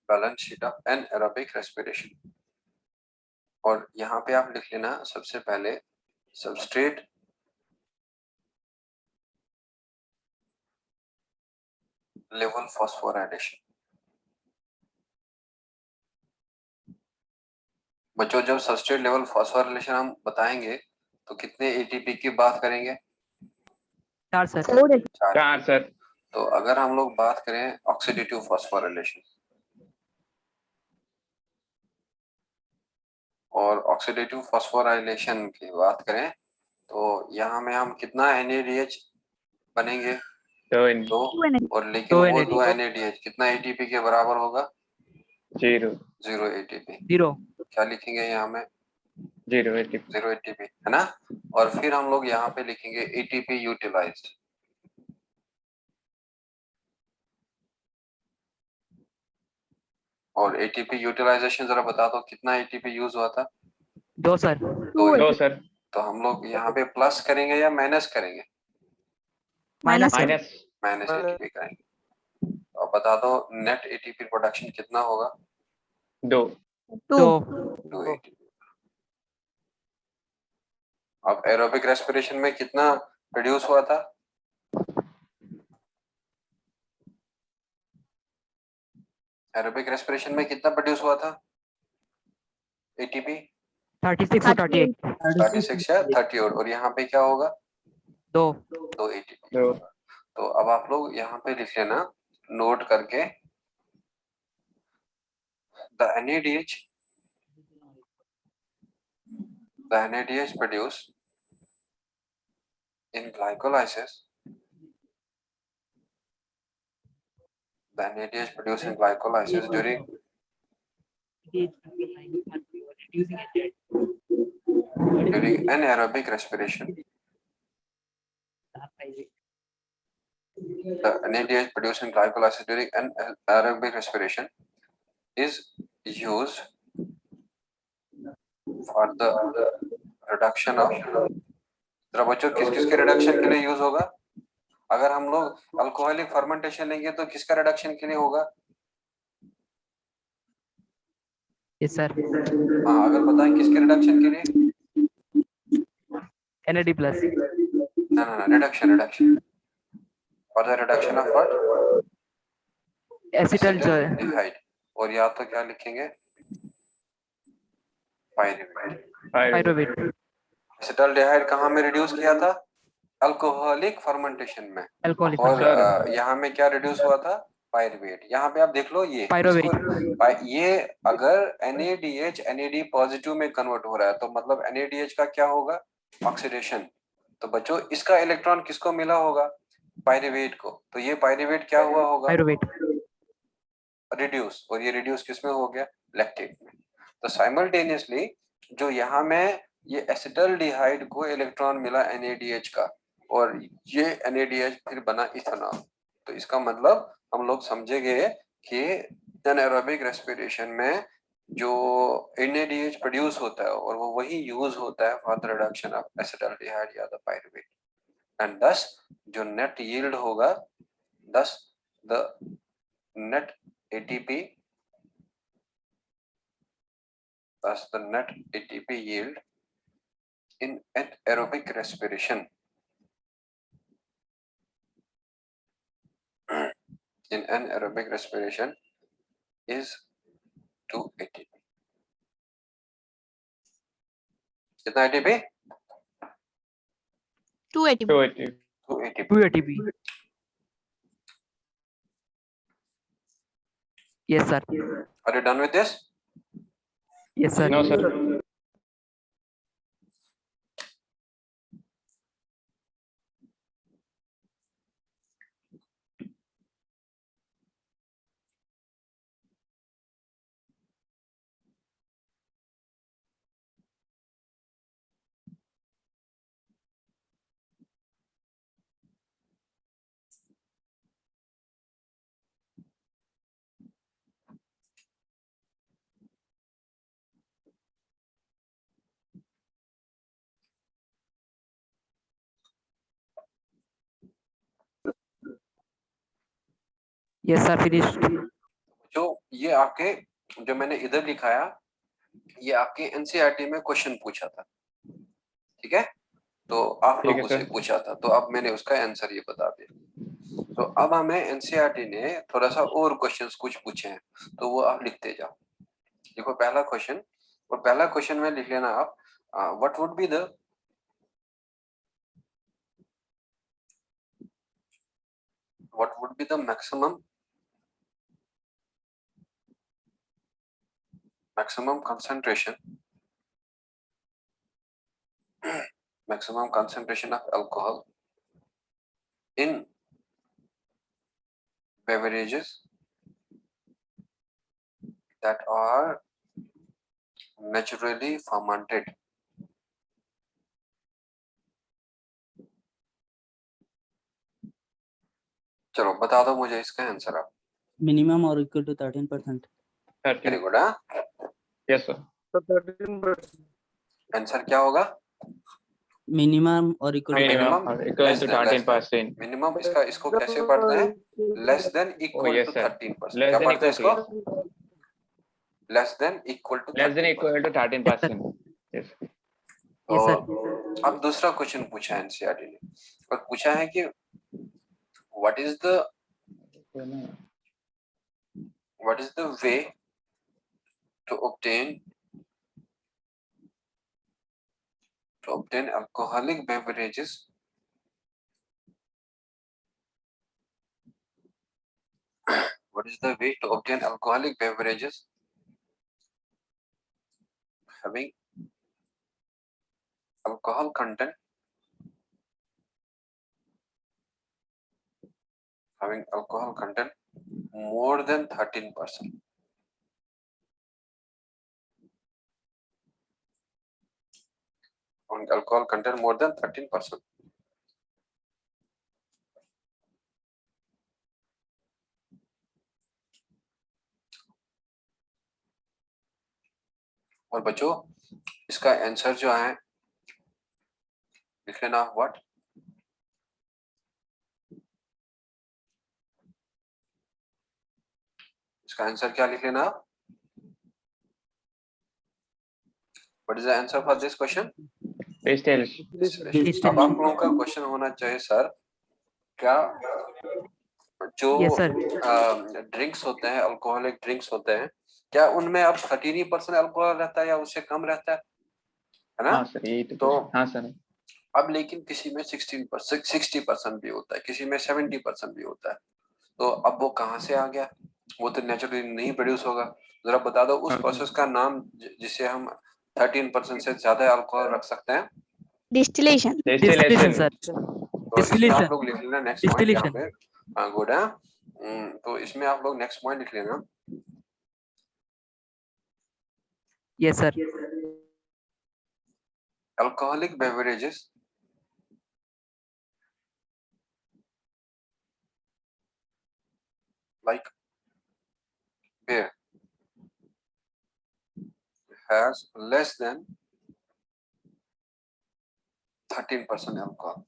Balance sheet of anaerobic respiration। और यहाँ पे आप लिख लेना सबसे पहले सबस्ट्रेट लेवल फॉस्फोराइलेशन। बच्चों, जब सबस्ट्रेट लेवल फॉस्फोराइलेशन हम बताएंगे तो कितने ATP की बात करेंगे? 4 सर। 4 सर। तो अगर हम लोग बात करें ऑक्सीडेटिव फॉस्फोराइलेशन, और ऑक्सीडेटिव फॉस्फोराइलेशन की बात करें तो यहाँ में हम कितना NADH बनेंगे? 2 और लेकिन दो वो 2 NADH NADH कितना ATP के बराबर होगा? 0 ATP। 0। क्या लिखेंगे यहाँ में? 0 ATP। 0 ATP, है ना? और फिर हम लोग यहाँ पे लिखेंगे ATP यूटिलाइज्ड। और ATP यूटिलाइजेशन जरा बता दो, कितना ATP यूज हुआ था? 2 सर। 2 सर। तो हम लोग यहाँ पे प्लस करेंगे या माइनस करेंगे? Minus sir. Minus. Minus ATP करेंगे। अब बता दो नेट ATP प्रोडक्शन कितना होगा? 2। 2। 2 ATP। अब एरोबिक रेस्पिरेशन में कितना प्रोड्यूस हुआ था? एरोबिक रेस्पिरेशन में कितना प्रोड्यूस हुआ था ATP? 36 और 38। 36 या 38। और यहाँ पे क्या होगा? 2। 2 ATP। 2। तो अब आप लोग यहाँ पे लिख लेना नोट करके, the NADH produced in glycolysis, the NADH produced in glycolysis during anaerobic respiration, the NADH produced in glycolysis during anaerobic respiration is used for the reduction of, जरा बच्चों किस किस के रिडक्शन के लिए यूज होगा? अगर हम लोग अल्कोहलिक फर्मेंटेशन लेंगे तो किसका रिडक्शन के लिए होगा? yes sir, हाँ, अगर बताएं किसके रिडक्शन के लिए? NAD plus, ना ना ना, reduction for the reduction of what? acetaldehyde, और या तो क्या लिखेंगे? पायरुवेट। pyruvate, एसिटाल्डिहाइड कहाँ में रिड्यूस किया था? अल्कोहलिक फर्मेंटेशन में। alcoholic, और Sir. यहाँ में क्या रिड्यूस हुआ था? पायरुवेट। यहाँ पे आप देख लो ये pyruvate, ये अगर NADH NAD पॉजिटिव में कन्वर्ट हो रहा है तो मतलब NADH का क्या होगा? ऑक्सीडेशन। तो बच्चों इसका इलेक्ट्रॉन किसको मिला होगा? पायरुवेट को। तो ये पायरुवेट क्या हुआ होगा? pyruvate, reduce. और ये रिड्यूस किस में हो गया? लैक्टेट में। तो साइमल्टेनियसली जो यहाँ में ये एसिटाल्डिहाइड को इलेक्ट्रॉन मिला NADH का और ये NADH फिर बना इथेनॉल। तो इसका मतलब हम लोग समझेंगे कि एनारोबिक रेस्पिरेशन में जो NADH प्रोड्यूस होता है और वो वही यूज होता है for the reduction of acetaldehyde या द पायरुवेट, एंड दस जो नेट यील्ड होगा, दस the net ATP, thus the net ATP yield in anaerobic respiration in anaerobic respiration is 2 ATP. कितना ATP? 2 ATP. 280. 2 ATP. 2 ATP, yes sir, Are you done with this? yes sir, No, sir. yes sir, finished, जो ये आपके जो मैंने इधर लिखाया ये आपके NCERT में क्वेश्चन पूछा था, ठीक है? तो आप ठीक है, लोगों से सर। पूछा था तो अब मैंने उसका आंसर ये बता दिया। तो अब हमें NCERT ने थोड़ा सा और क्वेश्चंस कुछ पूछे हैं तो वो आप लिखते जाओ। देखो पहला क्वेश्चन, और पहला क्वेश्चन में लिख लेना आप, what would be the maximum concentration of alcohol in beverages that are naturally fermented. चलो बता दो मुझे इसका आंसर आप। minimum or equal to 13%. 30. Very good. Yes, sir. So 13%. Answer क्या होगा? Minimum or equal to Minimum or equal to 13%. Minimum इसका इसको कैसे पढ़ते हैं? Less than equal yes, to sir. 13%। Less क्या than पढ़ते हैं equal इसको? to less than equal to less than equal to 13%. Yes. yes sir, अब दूसरा क्वेश्चन पूछा है NCERT ने और पूछा है कि what is the way to obtain alcoholic beverages what is the way to obtain alcoholic beverages having alcohol content more than 13%? On alcohol content more than 13%. और बच्चों इसका आंसर जो है लिख लेना व्हाट, इसका आंसर क्या लिख लेना आप, what is the answer for this question? Distillation. अब आप लोगों का क्वेश्चन होना चाहिए सर, क्या जो Yes, sir. ड्रिंक्स होते हैं, अल्कोहलिक ड्रिंक्स होते हैं, क्या उनमें अब 13% अल्कोहल रहता है या उससे कम रहता है ना? हाँ सर, यही तो question. हाँ सर. अब लेकिन किसी में 16% 60% भी होता है, किसी में 70% भी होता है, तो अब वो कहाँ से आ गया? वो तो नेचुरली नहीं प्रोड्यूस होगा। जरा बता दो उस प्रोसेस का नाम जिसे हम 13% से ज्यादा अल्कोहल रख सकते हैं। Distillation. Distillation, sir. तो इसमें Distillation. आप लोग लिख लेना नेक्स्ट पॉइंट यहाँ Distillation. पे। हाँ गुड है। तो इसमें आप लोग नेक्स्ट पॉइंट लिख लेना, Yes, sir. Alcoholic beverages like beer has less than 13% alcohol.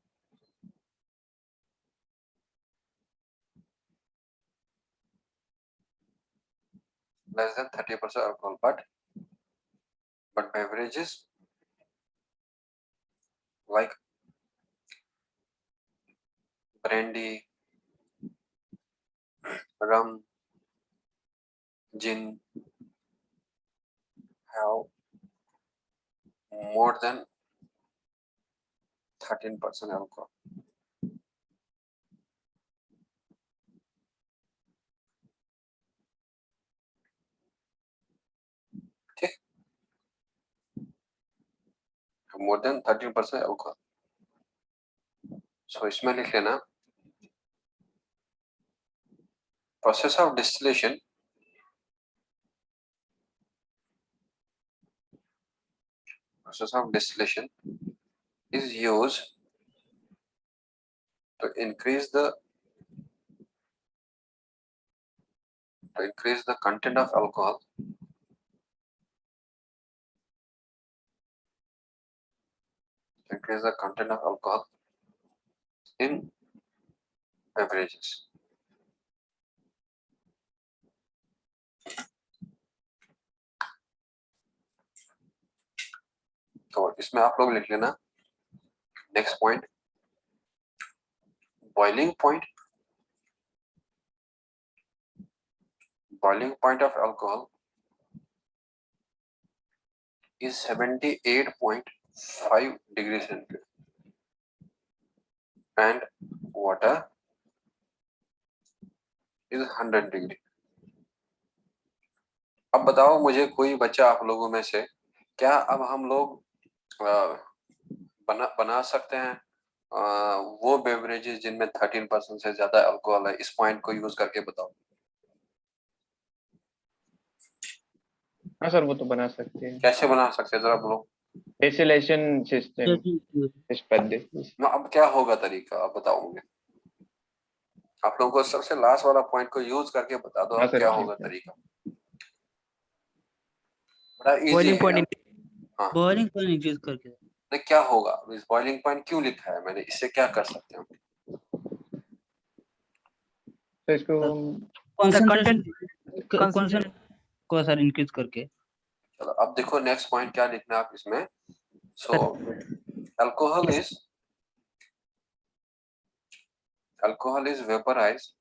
Less than 30% alcohol, but beverages like brandy, rum, gin have more than 13% alcohol. ठीक, more than 13% alcohol. So इसमें लिख लेना process of distillation is used to increase the content of alcohol in beverages. तो इसमें आप लोग लिख लेना next point, boiling point of alcohol is 78.5 degrees centigrade and water is 100 degree. अब बताओ मुझे कोई बच्चा आप लोगों में से, क्या अब हम लोग बना सकते हैं वो बेवरेजेस जिनमें 13% से ज्यादा अल्कोहल है? इस पॉइंट को यूज करके बताओ। हाँ सर, वो तो बना सकते हैं। कैसे बना सकते हैं जरा बोलो। डिस्टिलेशन सिस्टम इस पद्धति। अब क्या होगा तरीका, आप बताओ मुझे। आप लोगों को सबसे लास्ट वाला पॉइंट को यूज करके बता दो, अब क्या होगा तरीका। बड़ा इजी है। हाँ, बॉइलिंग पॉइंट इंक्रीज करके तो क्या होगा, इस बॉइलिंग पॉइंट क्यों लिखा है मैंने, इससे क्या कर सकते हैं? तो इसको कंसंट्रेशन को सर इंक्रीज करके। चलो अब देखो नेक्स्ट पॉइंट क्या लिखना है आप इसमें। So alcohol is vaporised,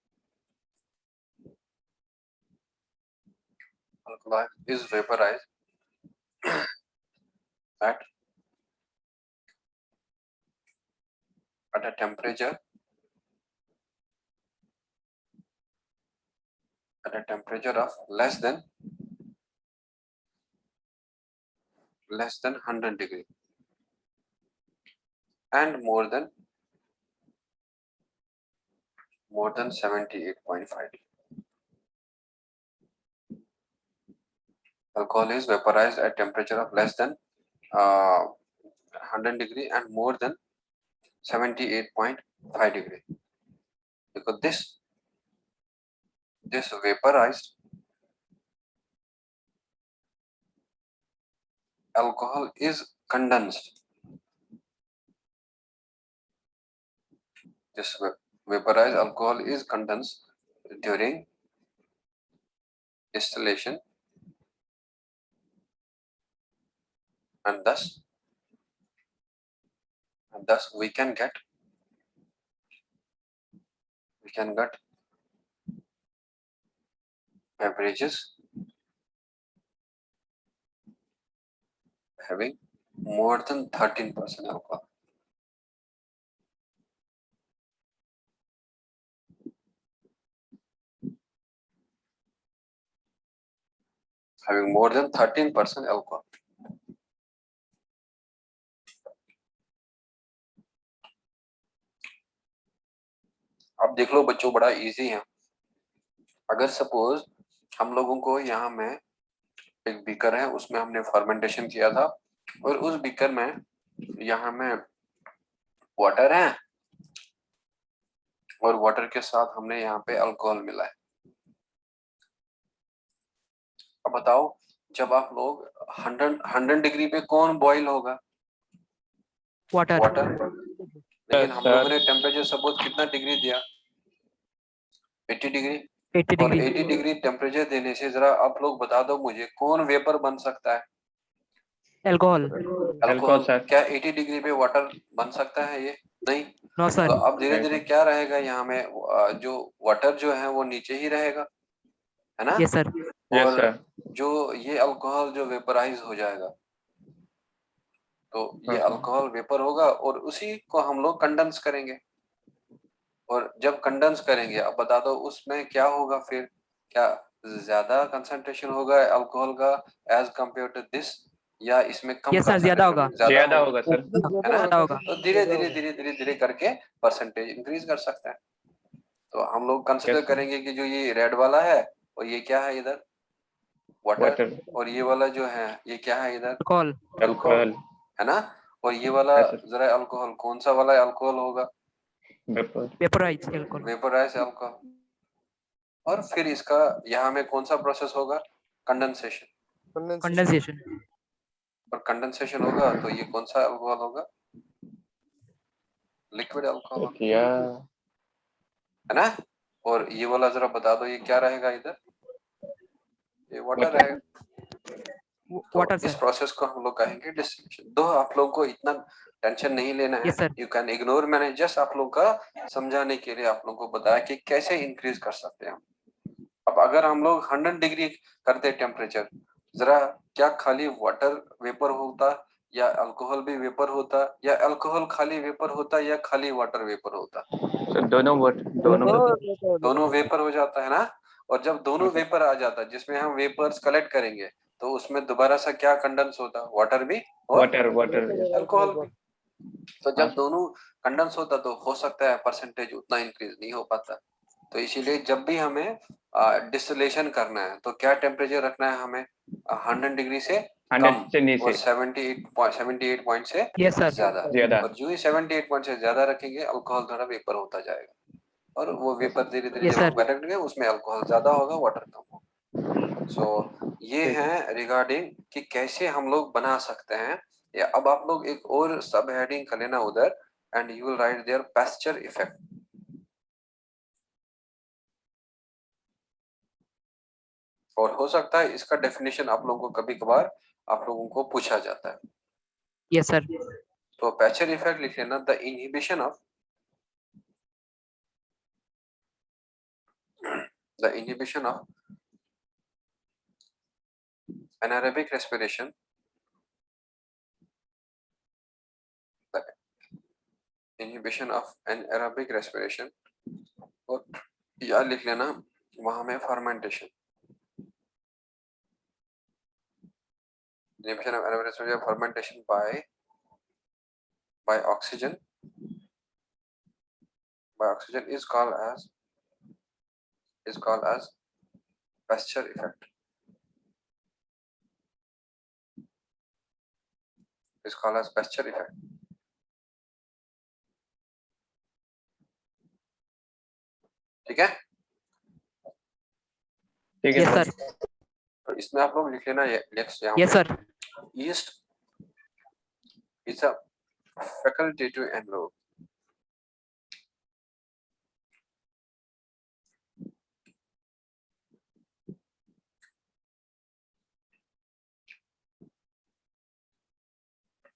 alcohol is vaporized at a temperature of less than 100 degree and more than 78.5 degree. Alcohol is vaporized at temperature of less than 100 degree and more than 78.5 degree, because this vaporized alcohol is condensed. This vaporized alcohol is condensed during distillation, and thus we can get beverages having more than 13% alcohol. Having more than 13% alcohol. अब देख लो बच्चों, बड़ा इजी है। अगर सपोज हम लोगों को यहाँ में एक बीकर है, उसमें हमने फर्मेंटेशन किया था, और उस बीकर में यहाँ में वाटर है, और वाटर के साथ हमने यहाँ पे अल्कोहल मिला है। अब बताओ, जब आप लोग 100 डिग्री पे कौन बॉईल होगा? Water. लेकिन हम लोगों ने टेम्परेचर सपोज कितना डिग्री दिया? 80 डिग्री। 80 और degree. 80 डिग्री टेम्परेचर देने से जरा आप लोग बता दो मुझे, कौन वेपर बन सकता है? Alcohol. अल्कोहल। sir. क्या 80 डिग्री पे वाटर बन सकता है? ये नहीं। No sir. तो अब धीरे धीरे क्या रहेगा यहाँ में, जो वाटर जो है वो नीचे ही रहेगा, है ना? Yes sir. Yes, और sir. जो ये अल्कोहल जो वेपराइज हो जाएगा, तो ये अल्कोहल वेपर होगा, और उसी को हम लोग कंडेंस करेंगे। और जब कंडेंस करेंगे, अब बता दो उसमें क्या होगा फिर? क्या ज्यादा कंसंट्रेशन होगा अल्कोहल का एज कंपेयर टू दिस, या इसमें कम? Yes sir, ज्यादा होगा। ज्यादा होगा सर। है ना? ज्यादा होगा। तो धीरे धीरे करके परसेंटेज इंक्रीज कर सकते हैं। तो हम लोग कंसिडर Yes, sir. करेंगे कि जो ये रेड वाला है, और ये क्या है इधर? वाटर। Water. और ये वाला जो है, ये क्या है इधर? Alcohol. Alcohol. है ना? और ये वाला Yes, sir. जरा अल्कोहल, कौन सा वाला अल्कोहल होगा? Vapor. Vaporized alcohol. Vaporise alcohol. और फिर इसका यहाँ में कौन सा प्रोसेस होगा? कंडेंसेशन। Condensation. और कंडेंसेशन होगा तो ये कौन सा अल्कोहल होगा? Liquid alcohol, Yeah. है ना? और ये वाला जरा बता दो, ये क्या रहेगा इधर? ये वाटर Water. रहेगा। Water तो इस sir. प्रोसेस को हम लोग कहेंगे डिस्टिलेशन। दो आप लोग को इतना टेंशन नहीं लेना है। Yes sir. You can ignore. मैंने जस्ट आप लोग का समझाने के लिए आप लोग को बताया कि कैसे इंक्रीज कर सकते हैं। अब अगर हम लोग 100 डिग्री करते टेम्परेचर, जरा क्या खाली वाटर वेपर होता, या अल्कोहल भी वेपर होता, या अल्कोहल खाली वेपर होता, या खाली वाटर वेपर होता? So दोनों वेपर हो जाता है ना? और जब दोनों Okay. वेपर आ जाता है, जिसमें हम वेपर्स कलेक्ट करेंगे, तो उसमें दोबारा सा क्या कंडेंस होता? वाटर भी और water. अल्कोहल भी। तो जब हाँ। दोनों कंडेंस होता तो हो सकता है परसेंटेज उतना इंक्रीज नहीं हो पाता। तो इसीलिए जब भी हमें डिस्टिलेशन करना है, तो क्या टेम्परेचर रखना है हमें? 100 डिग्री से 100 कम, से नीचे। और 78 पॉइंट से Yes sir. ज्यादा। और जो ही 78 पॉइंट से ज्यादा रखेंगे, अल्कोहल थोड़ा वेपर होता जाएगा, और वो वेपर धीरे धीरे Yes, जब sir. हम बैठेंगे, उसमें अल्कोहल ज्यादा होगा, वाटर कम होगा। सो ये है रिगार्डिंग कि कैसे हम लोग बना सकते हैं। या अब आप लोग एक और सब हेडिंग कर लेना उधर, and you will write there Pasteur effect. और हो सकता है इसका डेफिनेशन आप लोगों को कभी कभार आप लोगों को पूछा जाता है। Yes sir. तो पैस्चर इफेक्ट लिख लेना, the inhibition of anaerobic respiration, the inhibition of anaerobic respiration, और या लिख लेना वहां में fermentation, inhibition of anaerobic respiration, fermentation by oxygen is called as Pasteur effect. Is called as Pasteur effect. ठीक है? ठीक है Yes सर। sir. तो इसमें आप लोग लिख लेना नेक्स्ट यहाँ Yes sir. East is a facultative envelope.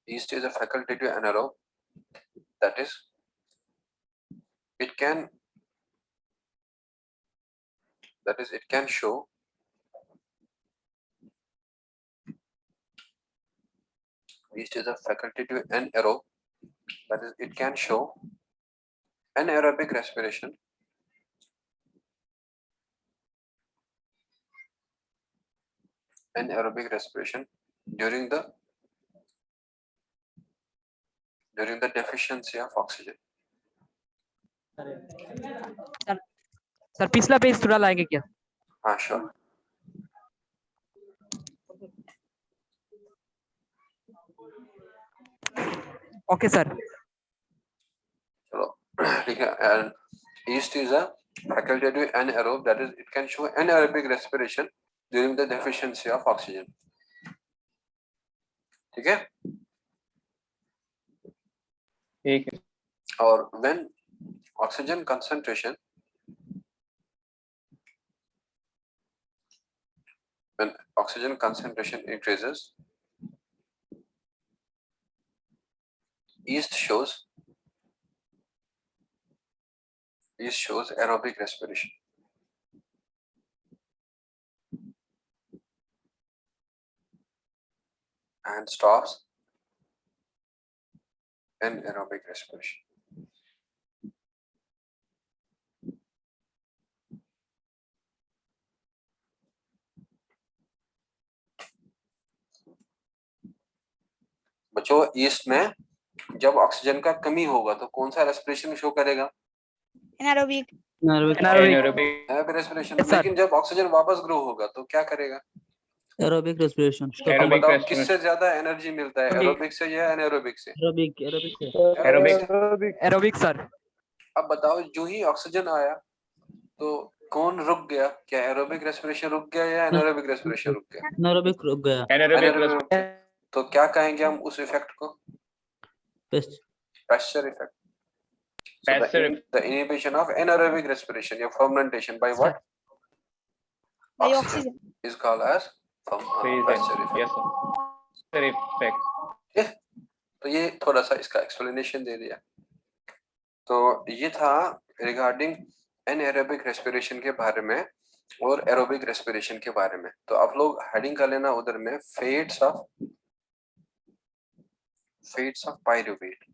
Yeast is a facultative anaerobe, that is, it can show yeast is a facultative anaerobe, that is, it can show anaerobic respiration during the deficiency of oxygen. Sir पिछला पेज थोड़ा लाएंगे क्या? हाँ, sure. Okay sir. चलो ठीक है. And yeast is a facultative anaerobe, that is, it can show anaerobic respiration during the deficiency of oxygen. ठीक है. ठीक है. और when oxygen concentration increases, yeast shows aerobic respiration. And stops anaerobic respiration. बच्चों, ईस्ट में जब ऑक्सीजन का कमी होगा तो कौन सा रेस्पिरेशन शो करेगा? Anaerobic. Anaerobic. Aerobic respiration. Yes, sir. लेकिन जब ऑक्सीजन वापस ग्रो होगा तो क्या करेगा? Aerobic respiration. Stop. अब Aerobic बताओ respiration. किससे ज्यादा एनर्जी मिलता है, एरोबिक से या एनाएरोबिक से? Aerobic. से. Aerobic. Aerobic sir. अब बताओ, जो ही ऑक्सीजन आया तो कौन रुक गया? क्या एरोबिक रेस्पिरेशन रुक गया या एनाएरोबिक रेस्पिरेशन रुक गया? Anaerobic रुक गया. Anaerobic Anaerobic रुक गया. तो क्या कहेंगे हम उस इफेक्ट को? Pasteur effect. So Pasteur the inhibition of anaerobic respiration, your fermentation by what? By Oxygen oxygen. is called as Pasteur effect. Yes sir. Pasteur effect. तो ये थोड़ा सा इसका एक्सप्लेनेशन दे दिया. तो ये था रिगार्डिंग एनाएरोबिक रेस्पिरेशन के बारे में और एरोबिक रेस्पिरेशन के बारे में. तो आप लोग हेडिंग कर लेना उधर में, फेट्स ऑफ पाइरूवेट.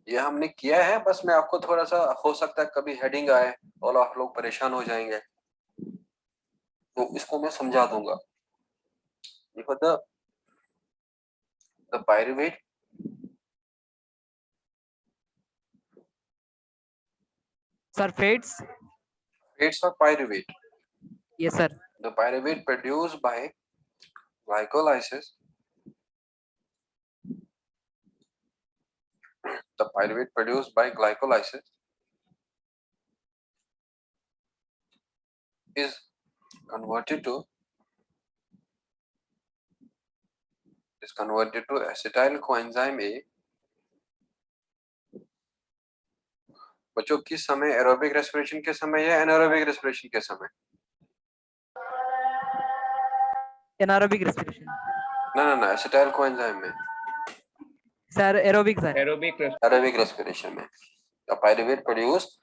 ये हमने किया है, बस मैं आपको थोड़ा सा, हो सकता है कभी हेडिंग आए और आप लोग परेशान हो जाएंगे, तो इसको मैं समझा दूंगा. देखो, the pyruvate sir fates. Of pyruvate. Yes sir. The pyruvate produced by glycolysis. The pyruvate produced by glycolysis is converted to acetyl coenzyme A. बच्चों, किस समय? एरोबिक रेस्पिरेशन के समय या एनाएरोबिक रेस्पिरेशन के समय? Anaerobic respiration. ना, एसिटाइल कोएंजाइम में. Sir aerobic sir. Aerobic respiration में. The pyruvate produced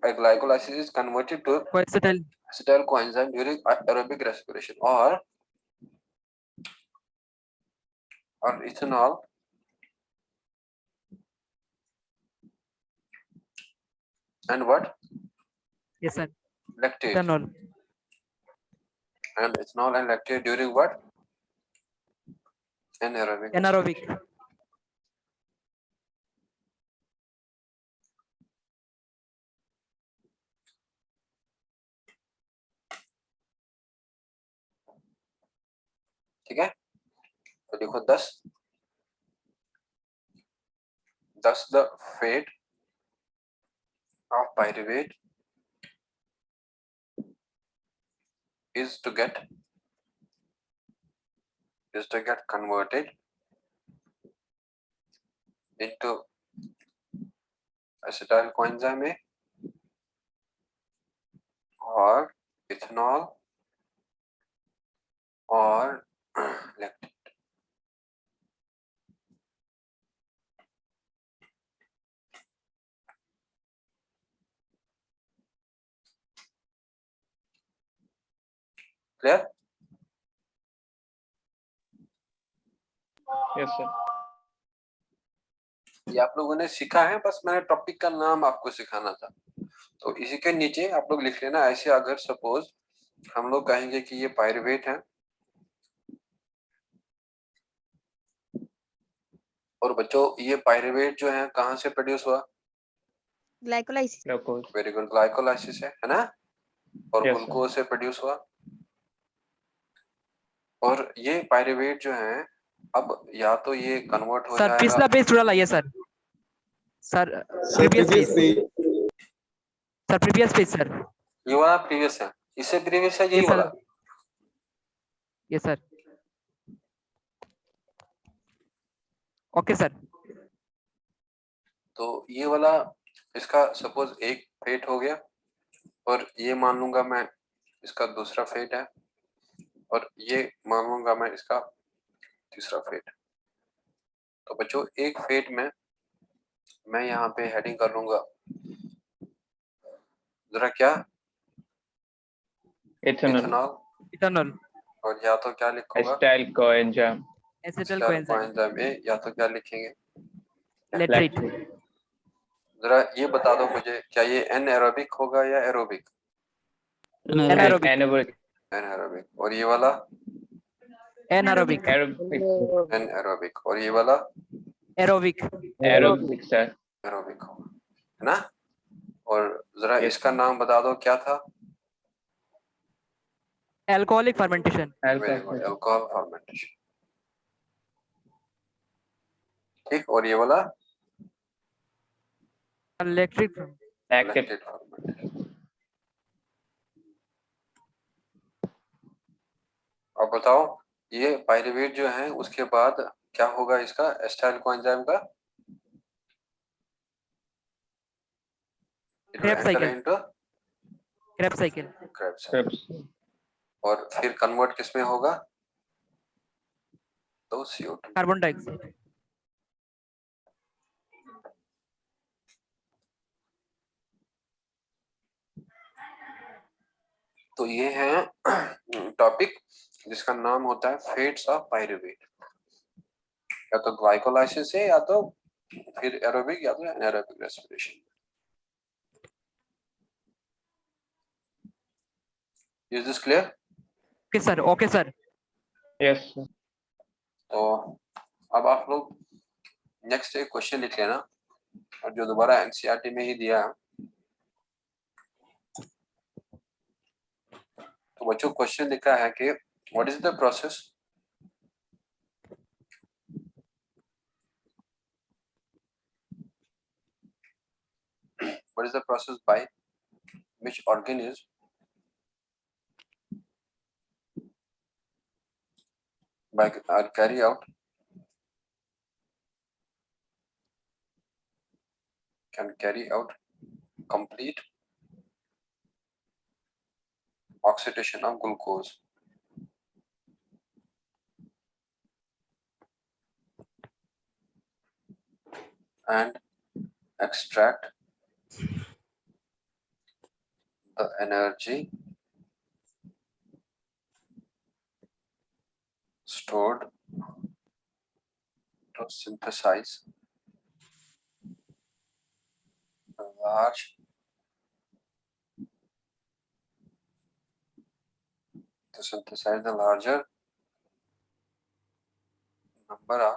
by glycolysis is converted to acetyl coenzyme during aerobic respiration, or ethanol and what? Yes sir. Lactate. Ethanol. And ethanol and lactate during what? Anaerobic. ठीक है. तो देखो, thus the fate of pyruvate is to get is to get converted into acetyl coenzyme A or ethanol or lactate. Clear? Yes, sir. ये आप लोगों ने सीखा है, बस मैंने टॉपिक का नाम आपको सिखाना था। तो इसी के नीचे आप लोग लिख लेना ऐसे, अगर सपोज हम लोग कहेंगे कि ये पायरुवेट है और बच्चों ये पायरुवेट जो है कहाँ से प्रोड्यूस हुआ? Glycolysis. Glucose. Very good, glycolysis है ना? और Yes, sir. ग्लूकोज से प्रोड्यूस हुआ। और ये पायरुवेट जो है अब या तो ये कन्वर्ट हो सर जाएगा। पिछला पेज थोड़ा लाइए sir. Sir Sir, previous previous page. page. Sir previous page sir. ये वाला प्रीवियस है, इससे प्रीवियस है ये यही वाला। सर। ये सर। Okay sir. तो ये वाला इसका सपोज एक फेट हो गया और ये मान लूंगा मैं इसका दूसरा फेट है और ये मान लूंगा मैं इसका तीसरा फेट। तो बच्चों एक फेट में मैं यहाँ पे हेडिंग कर लूंगा जरा क्या, Ethanol. Ethanol, ethanol. और या तो क्या लिखूंगा, Acetyl coenzyme. Acetyl acetyl coenzyme. coenzyme A, या तो क्या लिखेंगे, लेट्रेट। Lactate. जरा ये बता दो मुझे, क्या ये एनएरोबिक होगा या एरोबिक? एनारोबिक। Anaerobic. एनएरोबिक। और ये वाला एनारोबिक। Aerobic. एनएरोबिक। और ये वाला एरोबिक। Aerobic, sir. एरोबिक होगा, है ना? और जरा Yes, इसका sir. नाम बता दो क्या था? Alcoholic fermentation. Very good, alcohol fermentation. ठीक, और ये वाला इलेक्ट्रिक। Lactate. Lactate fermentation. अब बताओ ये पायरुवेट जो है उसके बाद क्या होगा इसका, एसिटाइल कोएंजाइम का? Krebs cycle. Into Krebs cycle. Krebs. Krebs. और फिर कन्वर्ट किस में होगा? तो CO2। Carbon dioxide. तो ये है टॉपिक जिसका नाम होता है फेट्स ऑफ पायरुवेट। या तो ग्लाइकोलाइसिस है या तो फिर एरोबिक या तो anaerobic respiration. Is this clear? Okay sir. Okay sir. Yes, sir. तो अब आप लोग नेक्स्ट एक क्वेश्चन लिख लेना, और जो दोबारा एनसीईआरटी में ही दिया है। तो बच्चों क्वेश्चन लिखा है कि what is the process by which organism carry out complete oxidation of glucose and extract the energy stored to synthesize a larger number of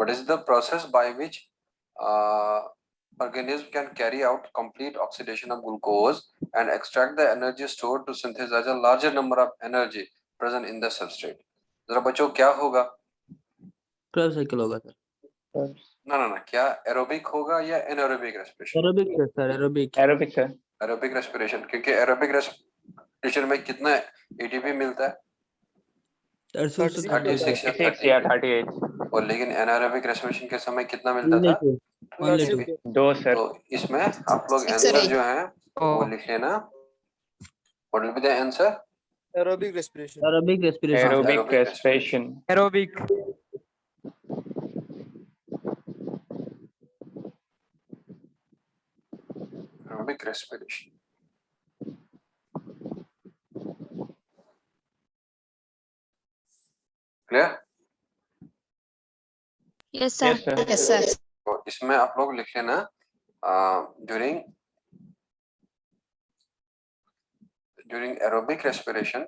What is the process by which organism can carry out complete oxidation of glucose and extract the energy stored to synthesize a larger number of energy present in the substrate? जरा बच्चों क्या होगा? Krebs cycle होगा सर. ना क्या एरोबिक होगा या एनारोबिक रेस्पिरेशन? Aerobic है sir, aerobic. Aerobic sir. Aerobic respiration, क्योंकि एरोबिक रेस्पिरेशन में कितना एटीपी मिलता है? 36 से 36 या 36 या 38. और लेकिन एनारोबिक रेस्पिरेशन के समय कितना मिलता था? Only two. 2 sir. तो इसमें आप लोग आंसर जो है वो लिख लेना. What will be the answer? Aerobic respiration. Aerobic respiration. Aerobic Aerobic respiration. Aerobic. Aerobic respiration. Clear? Yes, sir. Yes sir. Yes, sir. तो इसमें आप लोग लिख लेना during aerobic respiration,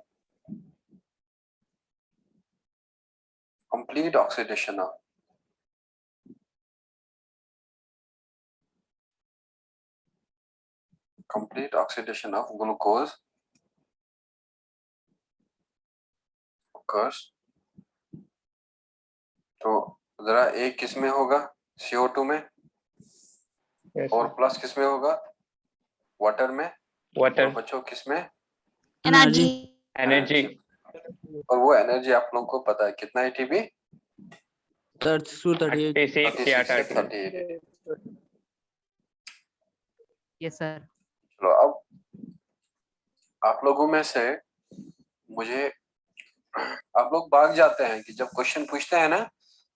complete oxidation of glucose occurs. तो जरा एक किस में होगा? CO2 में. Yes और sir. प्लस किस में होगा? वाटर में. Water. और बच्चों किस में? Energy. Energy. और वो एनर्जी आप लोगों को पता है कितना एटीपी? 36 to 38. 36 या 38. 38. Yes, sir. चलो अब आप लोगों में से मुझे, आप लोग भाग जाते हैं कि जब क्वेश्चन पूछते हैं ना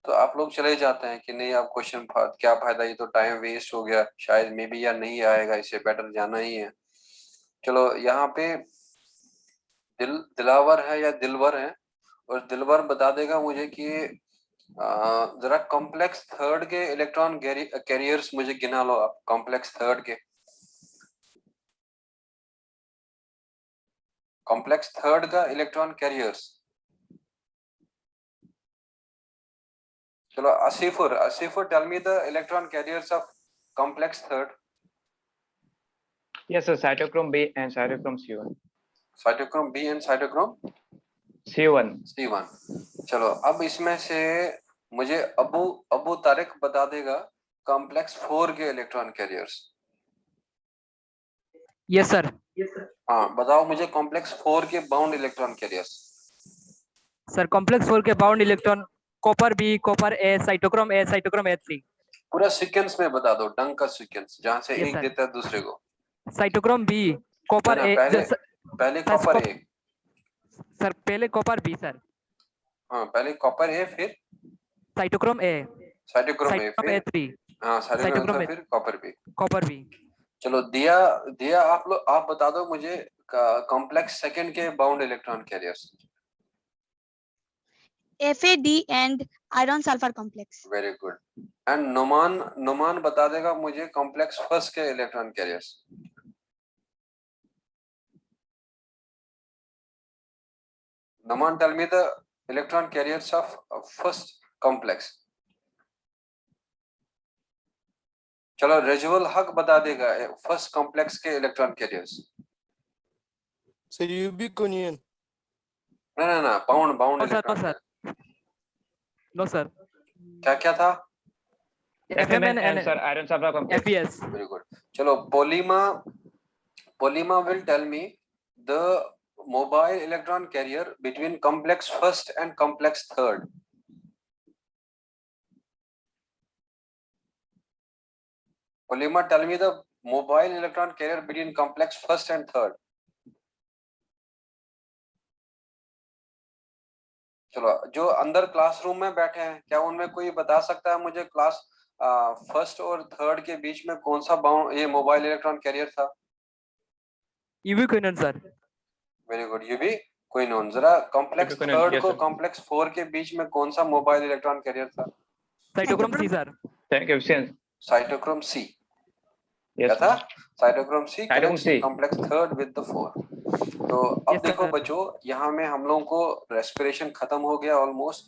तो आप लोग चले जाते हैं कि नहीं अब क्वेश्चन क्या फायदा, ये तो टाइम वेस्ट हो गया, शायद मे बी या नहीं आएगा, इससे बेटर जाना ही है. चलो यहाँ पे दिलावर है या दिलवर है, और दिलवर बता देगा मुझे कि जरा कॉम्प्लेक्स थर्ड के इलेक्ट्रॉन कैरियर्स मुझे गिना लो आप. कॉम्प्लेक्स थर्ड के, कॉम्प्लेक्स थर्ड का इलेक्ट्रॉन कैरियर्स. चलो Asifur, tell me the electron carriers of complex third. Yes sir. Cytochrome B and cytochrome C1. Cytochrome B and cytochrome C1. C1. चलो अब इसमें से मुझे अबू तारिक बता देगा कॉम्प्लेक्स 4 के इलेक्ट्रॉन कैरियर्स. Yes, sir. हाँ बताओ मुझे कॉम्प्लेक्स 4 के bound electron carriers. Sir, complex 4 के bound electron copper B, copper A, cytochrome A, cytochrome A3. पूरा सीक्वेंस में बता दो, डंक का सीक्वेंस, जहाँ से Yes, एक sir. देता है दूसरे को. Cytochrome B, copper ना, A. पहले कॉपर ए. सर पहले कॉपर B, सर. हाँ पहले कॉपर ए, फिर cytochrome A, cytochrome A, cytochrome फिर A3, हाँ साइटोक्रोम साइटोक्रोम फिर कॉपर बी. Copper B. चलो दिया आप बता दो मुझे कॉम्प्लेक्स सेकंड के bound electron carriers. FAD and iron sulfur complex. Very good. And Numan बता देगा मुझे कॉम्प्लेक्स फर्स्ट के electron carriers. Numan, tell me the electron carriers of first complex. चलो रेजुअल हक बता देगा फर्स्ट कॉम्प्लेक्स के इलेक्ट्रॉन कैरियर्स. Sir, Ubiconian. ना bound no sir, electron. No sir, no sir. क्या था? FMN and sir iron sulfur complex. FES. Very good. चलो Polyma will tell me the mobile electron carrier between complex first and complex third. Polyma, tell me the mobile electron carrier between complex first and third. चलो जो अंदर क्लासरूम में बैठे हैं क्या उनमें कोई बता सकता है मुझे क्लास फर्स्ट और थर्ड के बीच में कौन सा बाउंड ये मोबाइल इलेक्ट्रॉन कैरियर था? Ubiquinone sir. Very good. Ubiquinone. जरा कॉम्प्लेक्स Ubiquinone, थर्ड yes, को sir. कॉम्प्लेक्स 4 के बीच में कौन सा मोबाइल इलेक्ट्रॉन कैरियर था? Cytochrome C, sir. Thank you, Science. Cytochrome C. Yes क्या था? sir. Cytochrome C Cytochrome C. Complex third with the 4. तो अब Yes, देखो sir. बच्चों यहाँ में हम लोगों को रेस्पिरेशन खत्म हो गया ऑलमोस्ट.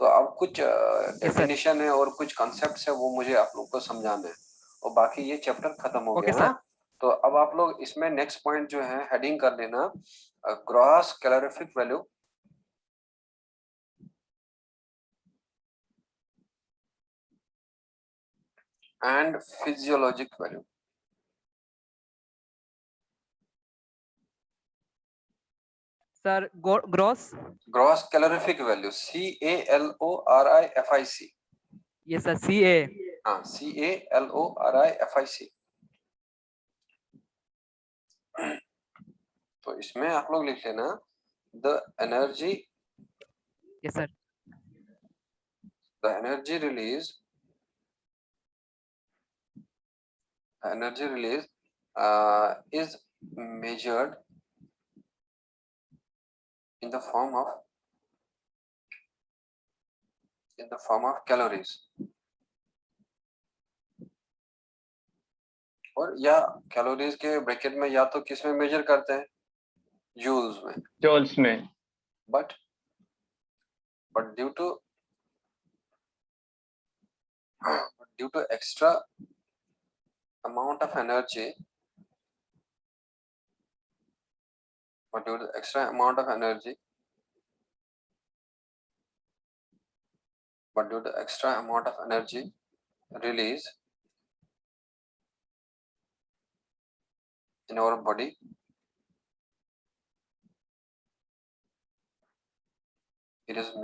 तो अब कुछ sir. डेफिनेशन है और कुछ कॉन्सेप्ट्स है वो मुझे आप लोग को समझाना है और बाकी ये चैप्टर खत्म हो Okay, गया sir. हाँ? तो अब आप लोग इसमें नेक्स्ट पॉइंट जो है हेडिंग कर लेना gross calorific value and physiologic value. Sir, gross. Gross calorific value CALORIFIC। Yes, sir. CA. हाँ CALORIFIC। तो इसमें आप लोग लिख लेना the energy Yes, sir. the energy release is measured in the form of calories और या कैलोरीज के ब्रैकेट में या तो किस में मेजर करते हैं जूल्स में joules में but due to extra amount of energy release in our body it is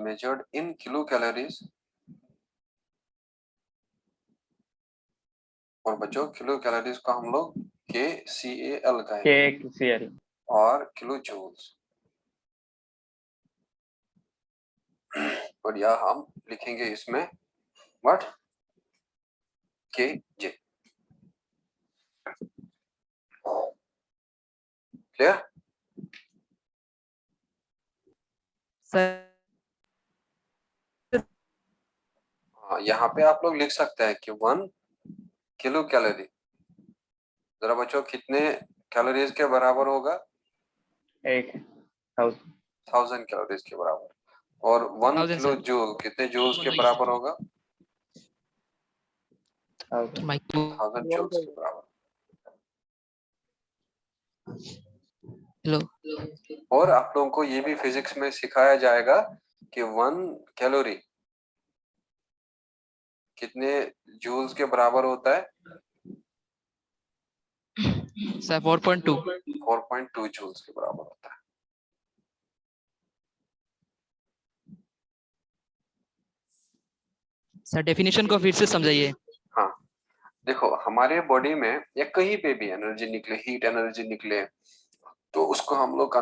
measured in kilocalories और बच्चों किलो कैलोरीज को हम लोग KCAL कहेंगे KCL और किलो जूल्स और यह हम लिखेंगे इसमें व्हाट KJ। क्लियर? Sir. हाँ यहाँ पे आप लोग लिख सकते हैं कि 1 किलो कैलोरी जरा बच्चों कितने कैलोरीज के बराबर होगा 1000 कैलोरीज के बराबर और 1 1000 किलो sir. जूल कितने जूल्स के बराबर होगा 1000 जूल्स के बराबर। Hello. और आप लोगों को ये भी फिजिक्स में सिखाया जाएगा कि 1 कैलोरी कितने जूल्स के बराबर होता है Sir 4.2. 4.2 जूल्स के बराबर होता है। सर डेफिनेशन को फिर से समझाइए। हाँ देखो हमारे बॉडी में या कहीं पे भी एनर्जी निकले हीट एनर्जी निकले तो उसको हम लोग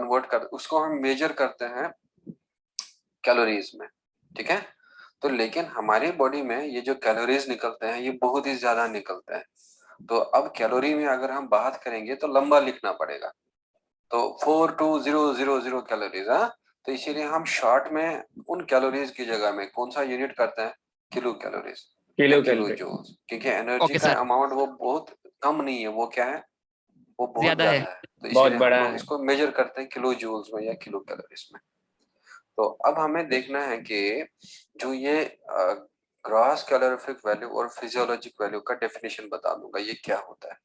उसको हम मेजर करते हैं कैलोरीज में ठीक है। तो लेकिन हमारी बॉडी में ये जो कैलोरीज निकलते हैं ये बहुत ही ज्यादा निकलते हैं। तो अब कैलोरी में अगर हम बात करेंगे तो लंबा लिखना पड़ेगा तो 42000 कैलोरीज। हाँ तो इसीलिए हम शॉर्ट में उन कैलोरीज की जगह में कौन सा यूनिट करते हैं किलो कैलोरीज या किलो जूल्स क्योंकि एनर्जी Okay, का sir. अमाउंट वो बहुत कम नहीं है वो क्या है वो बहुत ज्यादा ज्यादा है। है। तो बहुत इसीलिए बड़ा हम लोग है। इसको मेजर करते हैं किलो जूल्स में या किलो कैलोरीज में। तो अब हमें देखना है कि जो ये ग्रॉस कैलोरीफिक वैल्यू और फिजियोलॉजिक वैल्यू का डेफिनेशन बता दूंगा ये क्या होता है।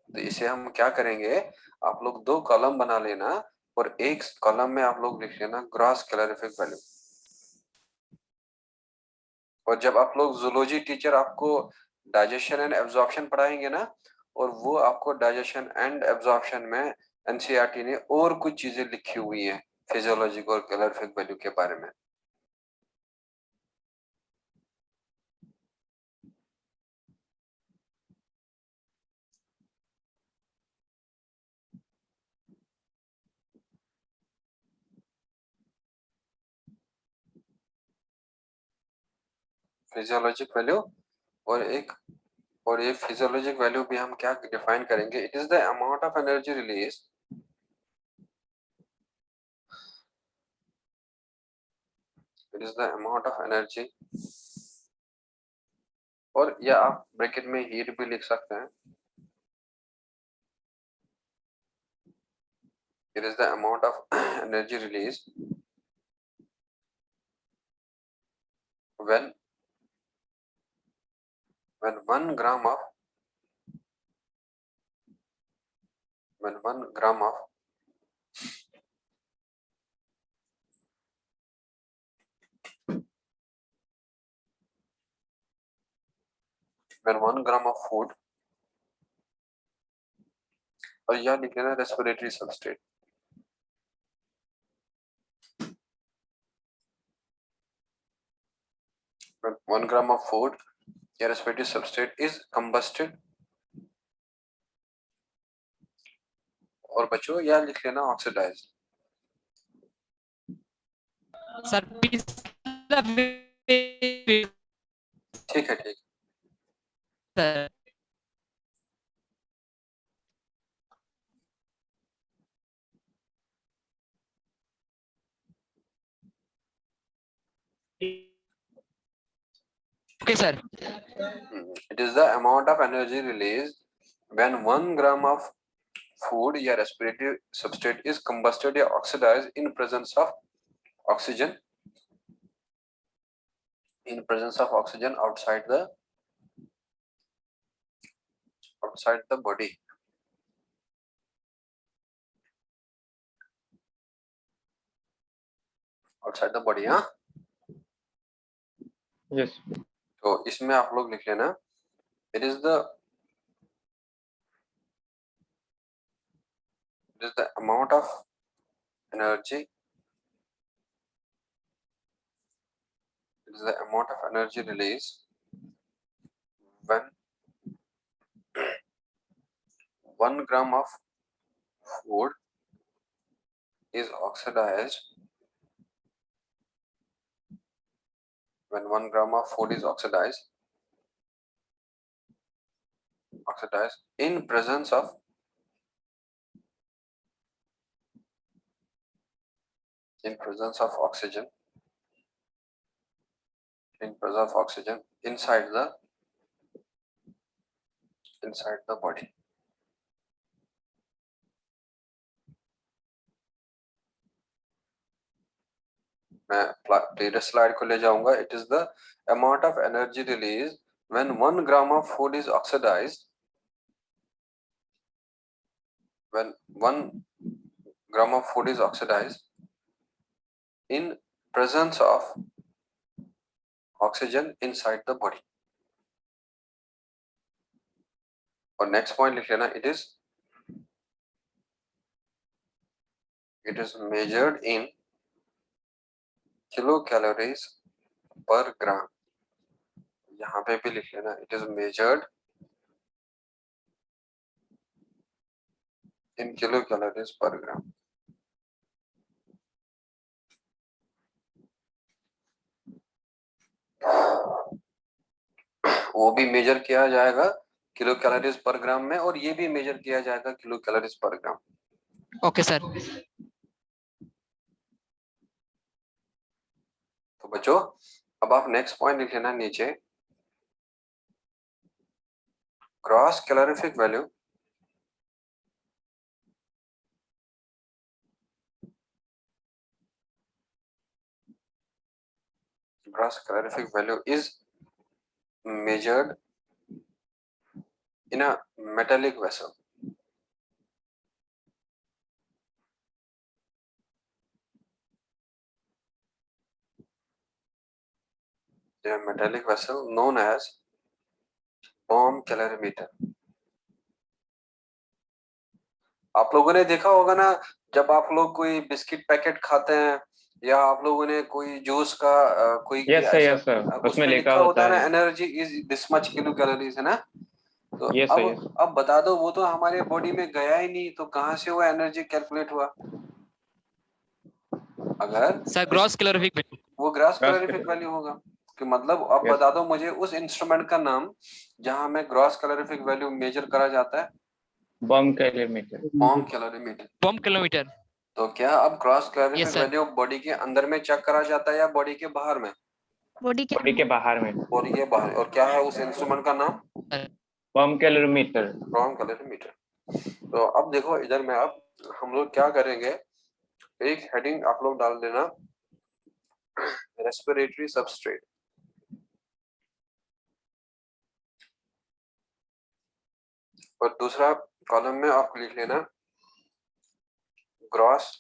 तो इसे हम क्या करेंगे आप लोग 2 कॉलम बना लेना और एक कॉलम में आप लोग लिख लेना ग्रॉस कैलोरीफिक वैल्यू। और जब आप लोग जूलॉजी टीचर आपको डाइजेशन एंड एब्जॉर्प्शन पढ़ाएंगे ना और वो आपको डाइजेशन एंड एब्जॉर्प्शन में एनसीईआरटी ने और कुछ चीजें लिखी हुई हैं फिजियोलॉजिक और कैलोरीफिक वैल्यू के बारे में। फिजियोलॉजिक वैल्यू और ये फिजियोलॉजिक वैल्यू भी हम क्या डिफाइन करेंगे it is the amount of energy release it is the amount of energy और या आप ब्रैकेट में हीट भी लिख सकते हैं It is the amount of energy released when 1 gram of when 1 gram of food, और यहाँ लिख लेना respiratory substrate, when 1 gram of food या respiratory substrate is combusted, और बच्चों यहाँ लिख लेना ऑक्सीडाइज्ड। सर ठीक है, ठीक। Sir okay sir. It is the amount of energy released when 1 gram of food या respiratory substrate is combusted या oxidized in presence of oxygen, outside the body. Outside the body, हाँ? Yes. तो इसमें आप लोग लिख लेना, it is the amount of energy, released when 1 gram of food is oxidized, in presence of oxygen, inside the body. मैं previous slide को ले जाऊंगा। It is the amount of energy released when 1 gram of food is oxidized, in presence of oxygen inside the body. और next point लिख लेना, it is measured in kilocalories per gram. यहाँ पे भी लिख लेना, it is measured in kilocalories per gram. वो भी मेजर किया जाएगा किलो कैलोरीज पर ग्राम में, और ये भी मेजर किया जाएगा किलो कैलोरीज पर ग्राम। Okay sir. तो बच्चों अब आप नेक्स्ट पॉइंट लिख लेना नीचे, gross calorific value is measured in a metallic vessel. A metallic vessel known as bomb calorimeter. आप लोगों ने देखा होगा ना, जब आप लोग कोई बिस्किट पैकेट खाते हैं या आप लोगों ने कोई जूस का कोई Yes sir. उसमें लिखा होता है ना energy is this much kilo calories, है ना? तो Yes, अब बता दो, वो तो हमारे बॉडी में गया ही नहीं, तो कहाँ से वो एनर्जी कैलकुलेट हुआ? अगर सर ग्रॉस कैलोरीफिक वो ग्रॉस कैलोरीफिक वैल्यू होगा कि मतलब अब बता दो मुझे उस इंस्ट्रूमेंट का नाम जहां में ग्रॉस कैलोरीफिक वैल्यू मेजर करा जाता है। Bomb calorimeter. Bomb kilometre. तो क्या अब ग्रॉस कैलोरीफिक वैल्यू बॉडी के अंदर में चेक करा जाता है या बॉडी के बाहर में? बॉडी के बाहर में। बॉडी के बाहर। और क्या है उस इंस्ट्रूमेंट का नाम? Bomb calorimeter. तो अब देखो इधर में अब हम लोग क्या करेंगे, एक हेडिंग आप लोग डाल देना रेस्पिरेटरी सबस्ट्रेट, और दूसरा कॉलम में आप लिख लेना ग्रॉस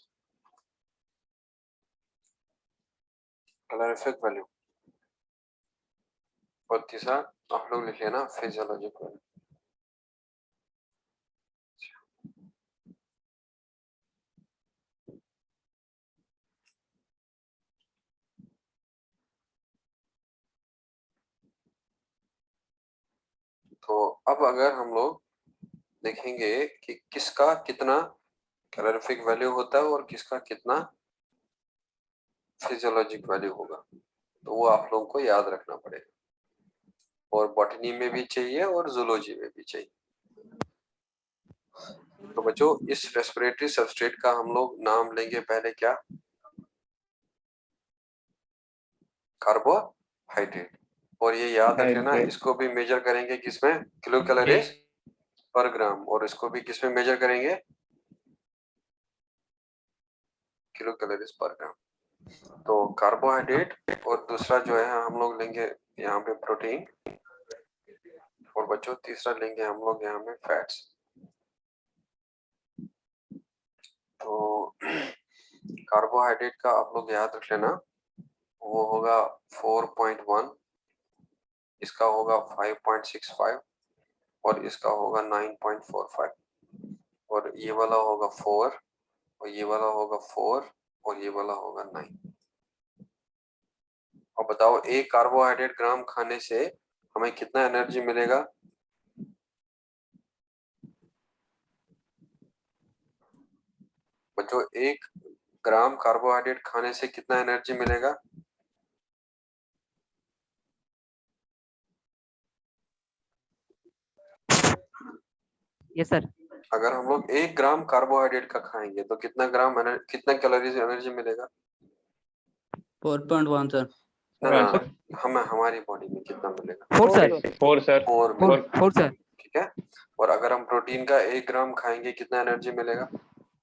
कैलोरीफिक वैल्यू, और तीसरा आप लोग लिख लेना फिजियोलॉजिक वैल्यू। तो अब अगर हम लोग देखेंगे कि किसका कितना कैलोरीफिक वैल्यू होता है और किसका कितना फिजियोलॉजिक वैल्यू होगा, तो वो आप लोगों को याद रखना पड़ेगा, और बॉटनी में भी चाहिए और जूलॉजी में भी चाहिए। तो बच्चों इस रेस्पिरेटरी सबस्ट्रेट का हम लोग नाम लेंगे पहले क्या, कार्बोहाइड्रेट, और ये याद रख लेना इसको भी मेजर करेंगे किसमें, किलो कैलोरीज पर ग्राम, और इसको भी किसमें मेजर करेंगे, किलो कैलोरीज पर ग्राम। तो कार्बोहाइड्रेट, और दूसरा जो है हम लोग लेंगे यहाँ पे प्रोटीन, और बच्चों तीसरा लेंगे हम लोग यहाँ में फैट्स। तो कार्बोहाइड्रेट का आप लोग याद रख लेना, वो होगा 4.1, इसका होगा 5.65, और इसका होगा 9.45, और ये वाला होगा 4, और ये वाला होगा 4, और ये वाला होगा 9। और बताओ एक कार्बोहाइड्रेट ग्राम खाने से हमें कितना एनर्जी मिलेगा, बच्चों एक ग्राम कार्बोहाइड्रेट खाने से कितना एनर्जी मिलेगा, यस सर। अगर हम लोग 1 ग्राम कार्बोहाइड्रेट का खाएंगे तो कितना कितना कैलोरीज एनर्जी मिलेगा, 4.1 सर। ना हमें हमारी बॉडी में कितना मिलेगा, 4 सर। 4 सर। 4 4 मिलेगा, 4 सर। ठीक है। और अगर हम प्रोटीन का 1 ग्राम खाएंगे कितना एनर्जी मिलेगा,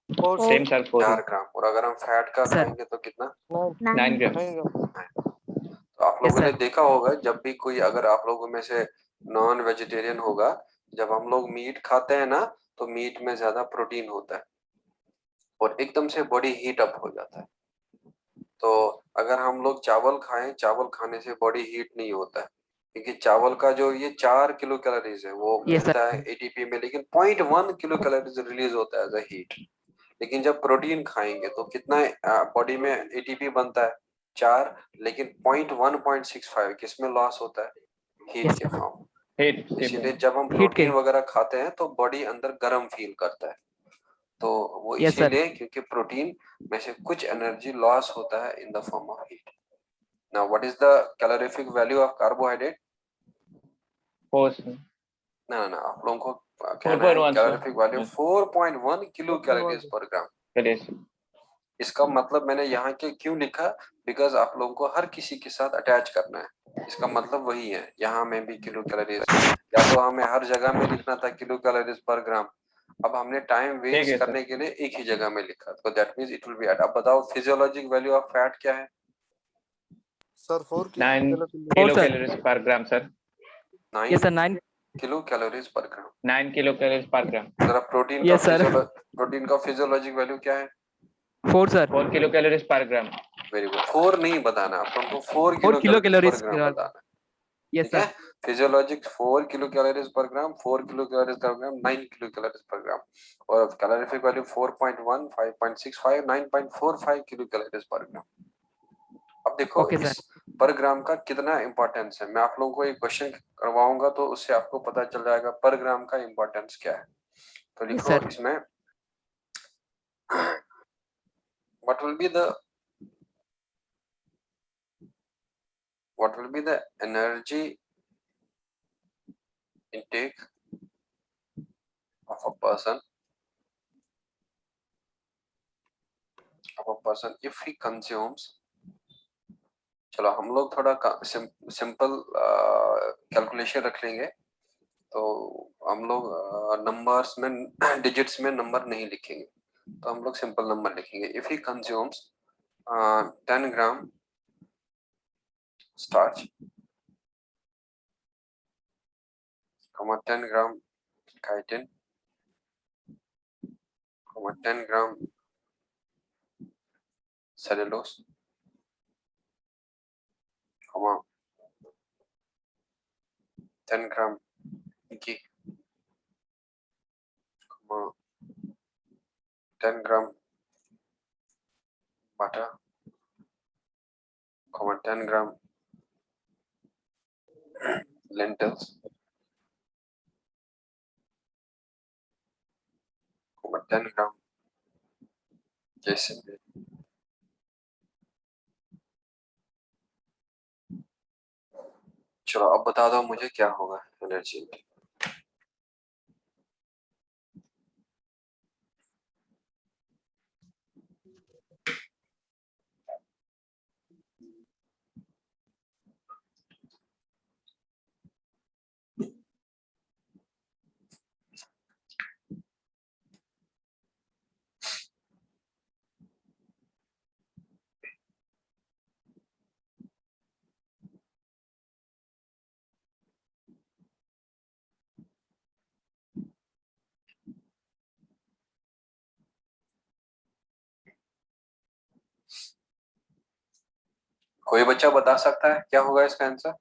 सेम सर 4 4 ग्राम, और अगर हम फैट का सर। खाएंगे तो कितना, 9 ग्राम। तो आप यस लोगों ने सर। देखा होगा जब भी कोई, अगर आप लोगों में से नॉन वेजिटेरियन होगा, जब हम लोग मीट खाते हैं ना, तो मीट में ज्यादा प्रोटीन होता है और एकदम से बॉडी हीट अप हो जाता है। तो अगर हम लोग चावल खाएं, चावल खाने से बॉडी हीट नहीं होता है, क्योंकि चावल का जो ये 4 किलो कैलोरीज है वो यस मिलता है सर। एटीपी में, लेकिन 0.1 किलो कैलोरीज रिलीज होता है एज अ हीट। लेकिन जब प्रोटीन खाएंगे तो कितना बॉडी में एटीपी बनता है, 4, लेकिन 0.1.65 किसमें लॉस होता है, हीट यस के सर। फॉर्म। हिट इसीलिए जब हम हीट के। प्रोटीन वगैरह खाते हैं तो बॉडी अंदर गर्म फील करता है, तो वो यस सर। इसीलिए क्योंकि प्रोटीन में से कुछ एनर्जी लॉस होता है in the form of heat. Now what is the calorific value of carbohydrate, 4 ना ना आप लोगों को कहना है 4.1 calorific value sir. 4.1 kilo calories per gram. Correct. इसका मतलब मैंने यहाँ के क्यों लिखा, बिकॉज आप लोगों को हर किसी के साथ अटैच करना है, इसका मतलब वही है, यहाँ में भी किलो कैलोरीज, या तो हमें हर जगह में लिखना था किलो कैलोरीज पर ग्राम, अब हमने टाइम ठीक है वेस्ट सर। करने के लिए एक ही जगह में लिखा, तो that means it will be eight. अब बताओ फिजियोलॉजिक वैल्यू ऑफ फैट क्या है, sir 4 9 kilo kilo sir. Calories per gram sir. 9 yes sir. 9। Kilo calories per gram. 9 kilo calories per gram. जरा प्रोटीन यस सर। का फिजियोलॉजिक वैल्यू क्या है, 4 सर। 4 किलो कैलोरीज पर ग्राम। वेरी गुड, 4 नहीं बताना, आप लोगों को 4 4 kilo kilo calories per calories. Gram बताना है, यस ठीक है। Sir. Physiologic 4 kilo calories per ग्राम, 4 kilo calories per gram, 9 kilo calories per ग्राम, और calorific value 4.1, 5.65, 9.45 kilo calories per ग्राम। अब देखो ओके इस सर। पर ग्राम का कितना इंपॉर्टेंस है, मैं आप लोगों को एक क्वेश्चन करवाऊंगा तो उससे आपको पता चल जाएगा पर ग्राम का इंपॉर्टेंस क्या है। तो यस लिखो सर। इसमें what will be the energy intake of a person if he consumes, चलो हम लोग थोड़ा सिंपल कैलकुलेशन रख लेंगे। तो हम लोग नंबर्स में डिजिट्स में नंबर नहीं लिखेंगे, तो हम लोग सिंपल नंबर लिखेंगे। If he consumes 10 gram starch, 10 gram chitin, 10 gram cellulose, 10 gram ghee, 10 gram butter, 10 gram lentils, 10 ग्राम केसर। चलो अब बता दो मुझे क्या होगा एनर्जी। कोई बच्चा बता सकता है क्या होगा इसका आंसर?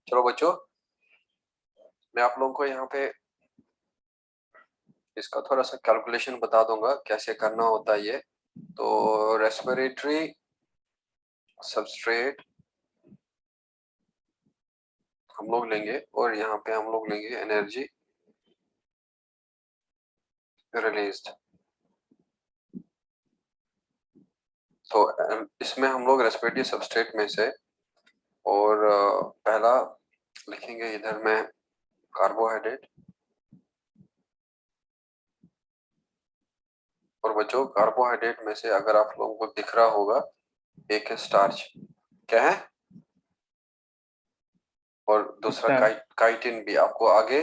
चलो बच्चों, मैं आप लोगों को यहाँ पे इसका थोड़ा सा कैलकुलेशन बता दूंगा कैसे करना होता है ये। तो रेस्पिरेटरी सबस्ट्रेट हम लोग लेंगे और यहाँ पे हम लोग लेंगे एनर्जी रिलीज्ड। तो इसमें हम लोग रेस्पिरेटरी सबस्ट्रेट में से और पहला लिखेंगे इधर में कार्बोहाइड्रेट। और बच्चों कार्बोहाइड्रेट में से अगर आप लोगों को दिख रहा होगा एक है स्टार्च, क्या है, और दूसरा काइटिन भी आपको आगे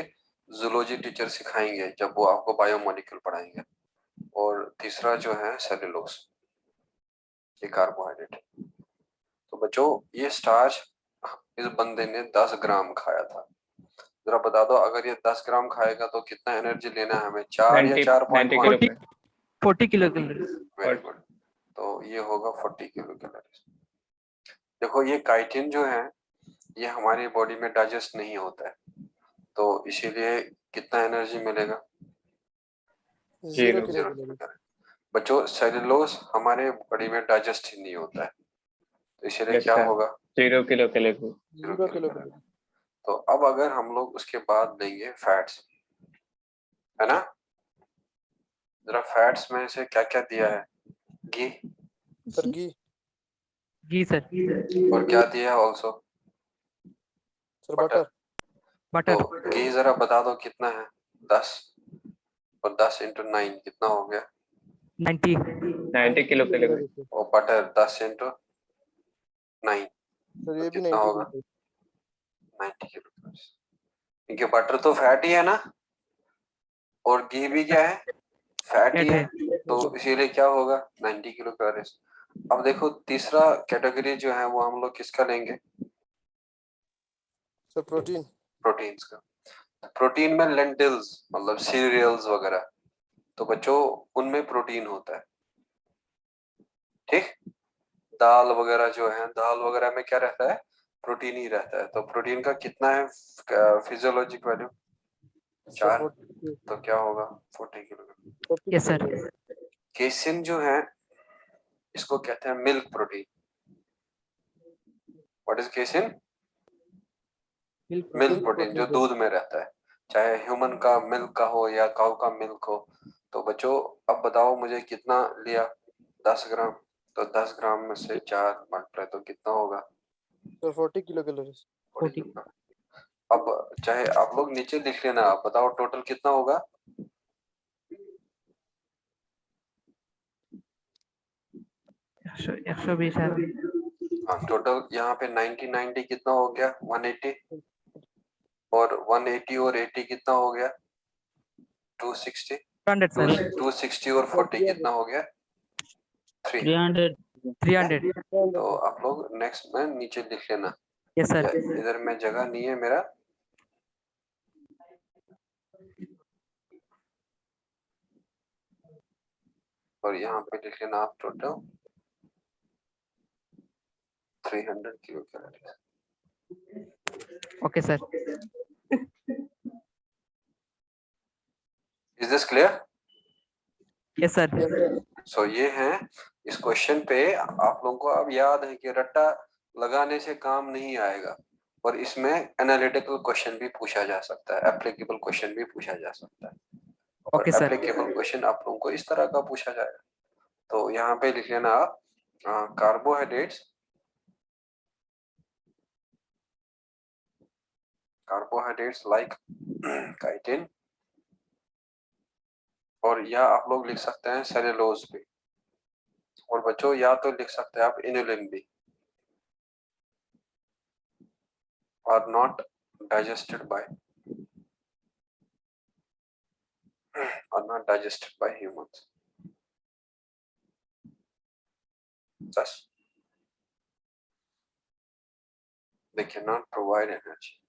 जूलॉजी टीचर सिखाएंगे जब वो आपको बायोमोलिक्यूल पढ़ाएंगे। और तीसरा जो है सेलुलोज, ये कार्बोहाइड्रेट। तो बच्चों ये स्टार्च इस बंदे ने 10 ग्राम खाया था। जरा बता दो अगर ये 10 ग्राम खाएगा तो कितना एनर्जी लेना है हमें, 4 या 4.1? 40 किलो कैलोरी। Very good. तो ये होगा 40 किलो कैलोरी। देखो ये काइटिन जो है ये हमारी बॉडी में डाइजेस्ट नहीं होता है, तो इसीलिए कितना एनर्जी मिलेगा? 0 0 किलो। बच्चों सेलुलोज हमारे बॉडी में डाइजेस्ट ही नहीं होता है, तो इसीलिए क्या होगा? 0 किलो कैलोरी। 0 किलो। तो अब अगर हम लोग उसके बाद लेंगे फैट्स, है ना, जरा फैट्स में से क्या क्या दिया है? घी सर घी। जी सर। और क्या दिया है ऑल्सो? Sir butter. तो घी जरा बता दो कितना है? 10 और 10 इंटू 9 कितना हो गया? 90 किलो कैलोरी। और बटर 10 इंटू 9 सर ये भी कितना 90 होगा? 90 किलो कैलोरी। क्योंकि बटर तो फैट ही है ना, और घी भी क्या है? फैट ही है, तो इसीलिए क्या होगा? 90 किलो कैलोरीज। अब देखो तीसरा कैटेगरी जो है वो हम लोग किसका लेंगे? Sir protein. प्रोटीन्स का। प्रोटीन में लेंटिल्स मतलब सीरियल्स वगैरह, तो बच्चों उनमें प्रोटीन होता है, ठीक। दाल वगैरह जो है, दाल वगैरह में क्या रहता है? प्रोटीन ही रहता है। तो प्रोटीन का कितना है फिजियोलॉजिक वैल्यू? 4। तो क्या होगा? 40 किलो। Yes sir. केसिन जो है इसको कहते हैं milk protein. What is casein? Milk protein, जो दूध में रहता है, चाहे ह्यूमन का मिल्क का हो या काऊ का मिल्क हो। तो बच्चों अब बताओ मुझे कितना लिया? 10 ग्राम। तो 10 ग्राम में से 4 मल्टीप्लाई तो कितना होगा? Sir 40 kilo calorie. 40 किलो। अब चाहे आप लोग नीचे लिख लेना, आप बताओ टोटल कितना होगा। हाँ, टोटल यहाँ पे 90 कितना हो गया, 180, और 180 और 80 कितना हो गया, 260, 200 सर 260 और 40 कितना हो गया, 300। 300 तो आप लोग नेक्स्ट में नीचे लिख लेना। यस सर इधर में जगह नहीं है मेरा, और यहाँ पे लिख लेना आप total 300 kilo calorie. Okay sir is this clear? Yes sir so ये है, इस क्वेश्चन पे आप लोगों को अब याद है कि रट्टा लगाने से काम नहीं आएगा, और इसमें एनालिटिकल क्वेश्चन भी पूछा जा सकता है, एप्लीकेबल क्वेश्चन भी पूछा जा सकता है, और ओके सर एप्लीकेबल क्वेश्चन आप लोगों को इस तरह का पूछा जाएगा। तो यहाँ पे लिख लेना आप कार्बोहाइड्रेट्स लाइक काइटिन, और या आप लोग लिख सकते हैं सेलुलोज भी, और बच्चों या तो लिख सकते हैं आप इनुलिन भी, are not digested by humans. Thus, they cannot provide energy.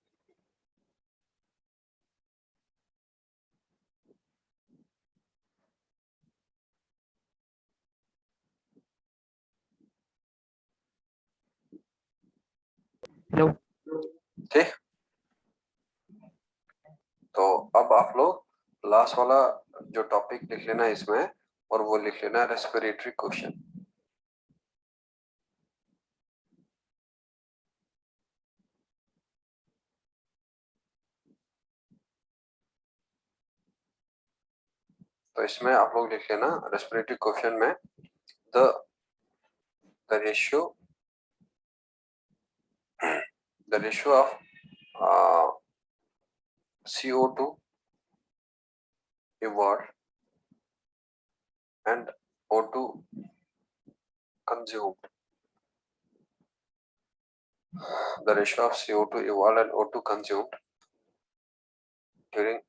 Hello ठीक, तो अब आप लोग लास्ट वाला जो टॉपिक लिख लेना इसमें, और वो लिख लेना रेस्पिरेटरी क्वेश्चन। तो इसमें आप लोग लिख लेना रेस्पिरेटरी क्वेश्चन में the ratio of CO2 evolved and O2 consumed. The ratio of CO2 evolved and O2 consumed during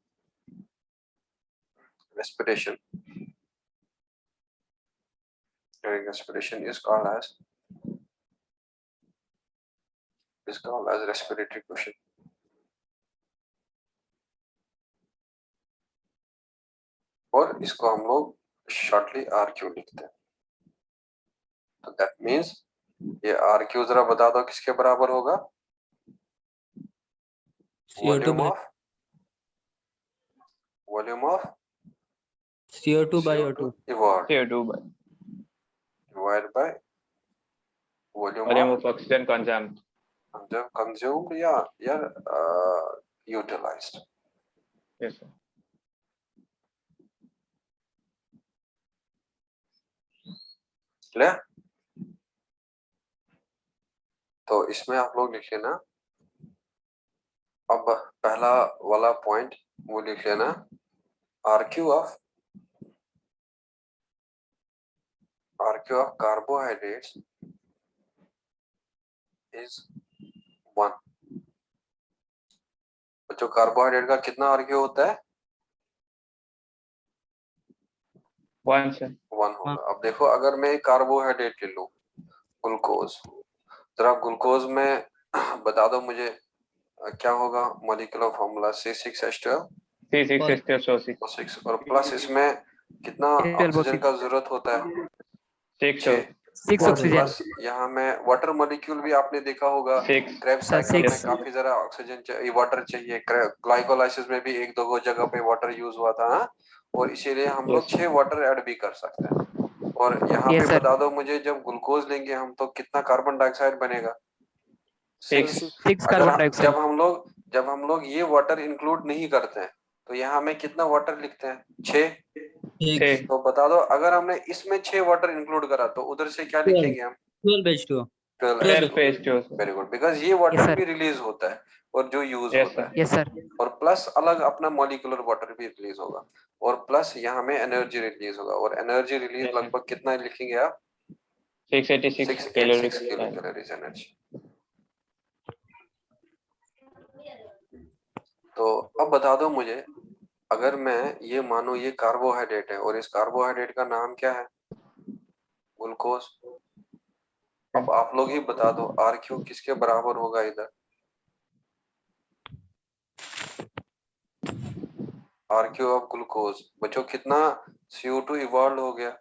respiration is called as respiratory quotient. और इसको हम लोग शॉर्टली RQ लिखते हैं। तो दैट मीन्स ये RQ जरा बता दो किसके बराबर होगा, volume of CO2 by O2 evolved CO2 by divided by volume volume of oxygen consumed. of consumed या utilized। Yes, sir. क्लियर? तो इसमें आप लोग लिख लेना, अब पहला वाला पॉइंट वो लिख लेना, RQ ऑफ carbohydrates is 1। बच्चों कार्बोहाइड्रेट का कितना RQ होता है, 1, sir. 1 होगा। अब देखो अगर मैं कार्बोहाइड्रेट ले लूं, ग्लूकोज, जरा ग्लूकोज में बता दो मुझे क्या होगा, मॉलिक्यूलर फॉर्मूला C6H12 C6H12O6 और प्लस इसमें कितना ऑक्सीजन का जरूरत होता है, 6 ऑक्सीजन। प्लस यहाँ में वाटर मॉलिक्यूल भी आपने देखा होगा, 6 क्रेब साइकिल में 6 काफी जरा ऑक्सीजन चाहिए, वाटर चाहिए, ग्लाइकोलाइसिस में भी 1-2 जगह पे वाटर यूज हुआ था, और इसीलिए हम लोग 6 वाटर ऐड भी कर सकते हैं। और यहाँ पे बता दो मुझे, जब ग्लूकोज लेंगे हम तो कितना कार्बन डाइऑक्साइड बनेगा, 6 कार्बन डाइऑक्साइड। जब हम लोग ये वाटर इंक्लूड नहीं करते हैं तो यहाँ में कितना वाटर लिखते हैं, 6। तो बता दो अगर हमने इसमें 6 वाटर इंक्लूड करा तो उधर से क्या लिखेंगे हम, 12H2O 12 H2O sir. Very good, because ये वाटर Yes, sir. भी रिलीज होता है और जो यूज Yes, होता sir. है, Yes, sir. और प्लस अलग अपना मॉलिक्यूलर वाटर भी रिलीज होगा, और प्लस यहाँ में एनर्जी रिलीज होगा, और एनर्जी रिलीज Yes, sir. लगभग कितना लिखेंगे आप? 686 686 calories. Kilo calories energy. तो अब बता दो मुझे, अगर मैं ये मानो ये कार्बोहाइड्रेट है और इस कार्बोहाइड्रेट का नाम क्या है? ग्लूकोज। अब आप लोग ही बता दो RQ किसके बराबर होगा इधर? RQ of glucose. बच्चों कितना CO2 इवॉल्व हो गया?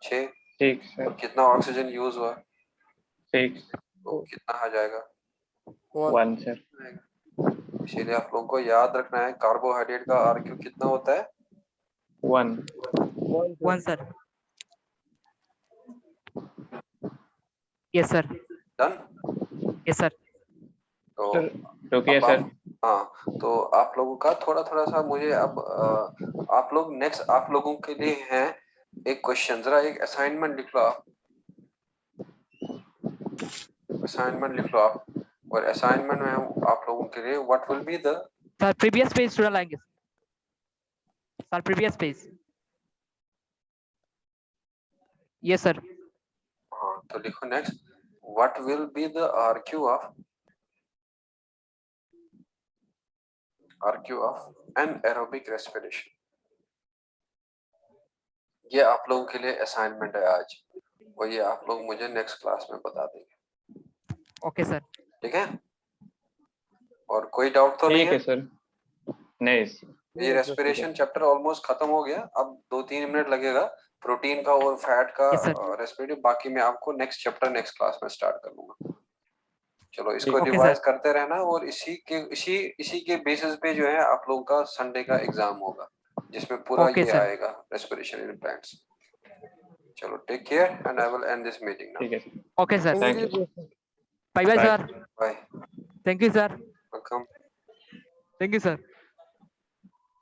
6। 6 sir. और कितना ऑक्सीजन यूज हुआ? 6. तो कितना आ जाएगा? 1 sir. इसीलिए आप लोगों को याद रखना है कार्बोहाइड्रेट का RQ कितना होता है? 1. 1, sir. Yes, sir. Done? Yes, sir. तो Sir, रुकिए अब sir. हाँ, तो आप लोगों का थोड़ा थोड़ा सा मुझे अब आप लोग नेक्स्ट आप लोगों के लिए है एक क्वेश्चन, जरा एक असाइनमेंट लिख लो आप, असाइनमेंट लिख लो आप, और असाइनमेंट में हम आप लोगों के लिए what will be the Sir, previous page student language. Sir, previous page. Yes, sir. हाँ, तो लिखो next what will be the RQ of anaerobic respiration. ये आप लोगों के लिए असाइनमेंट है आज, और ये आप लोग मुझे नेक्स्ट क्लास में बता देंगे। Okay, sir. ठीक है? और कोई डाउट तो नहीं ठीक है है? सर। नहीं sir. ये रेस्पिरेशन चैप्टर ऑलमोस्ट खत्म हो गया, अब 2-3 मिनट लगेगा प्रोटीन का और फैट का Yes, sir. रेस्पिरेटिव, बाकी मैं आपको नेक्स्ट चैप्टर नेक्स्ट क्लास में स्टार्ट कर लूंगा। चलो इसको Okay, रिवाइज sir. करते रहना, और इसी के बेसिस पे जो है आप लोगों का संडे का एग्जाम होगा, जिसमें पूरा Okay, ये sir. आएगा रेस्पिरेशन इन प्लांट्स। चलो take care and I will end this meeting now. ठीक है sir. Okay, sir. Thank you. Bye, bye, Bye. sir. Bye, Thank you, sir. Welcome. Thank you, sir.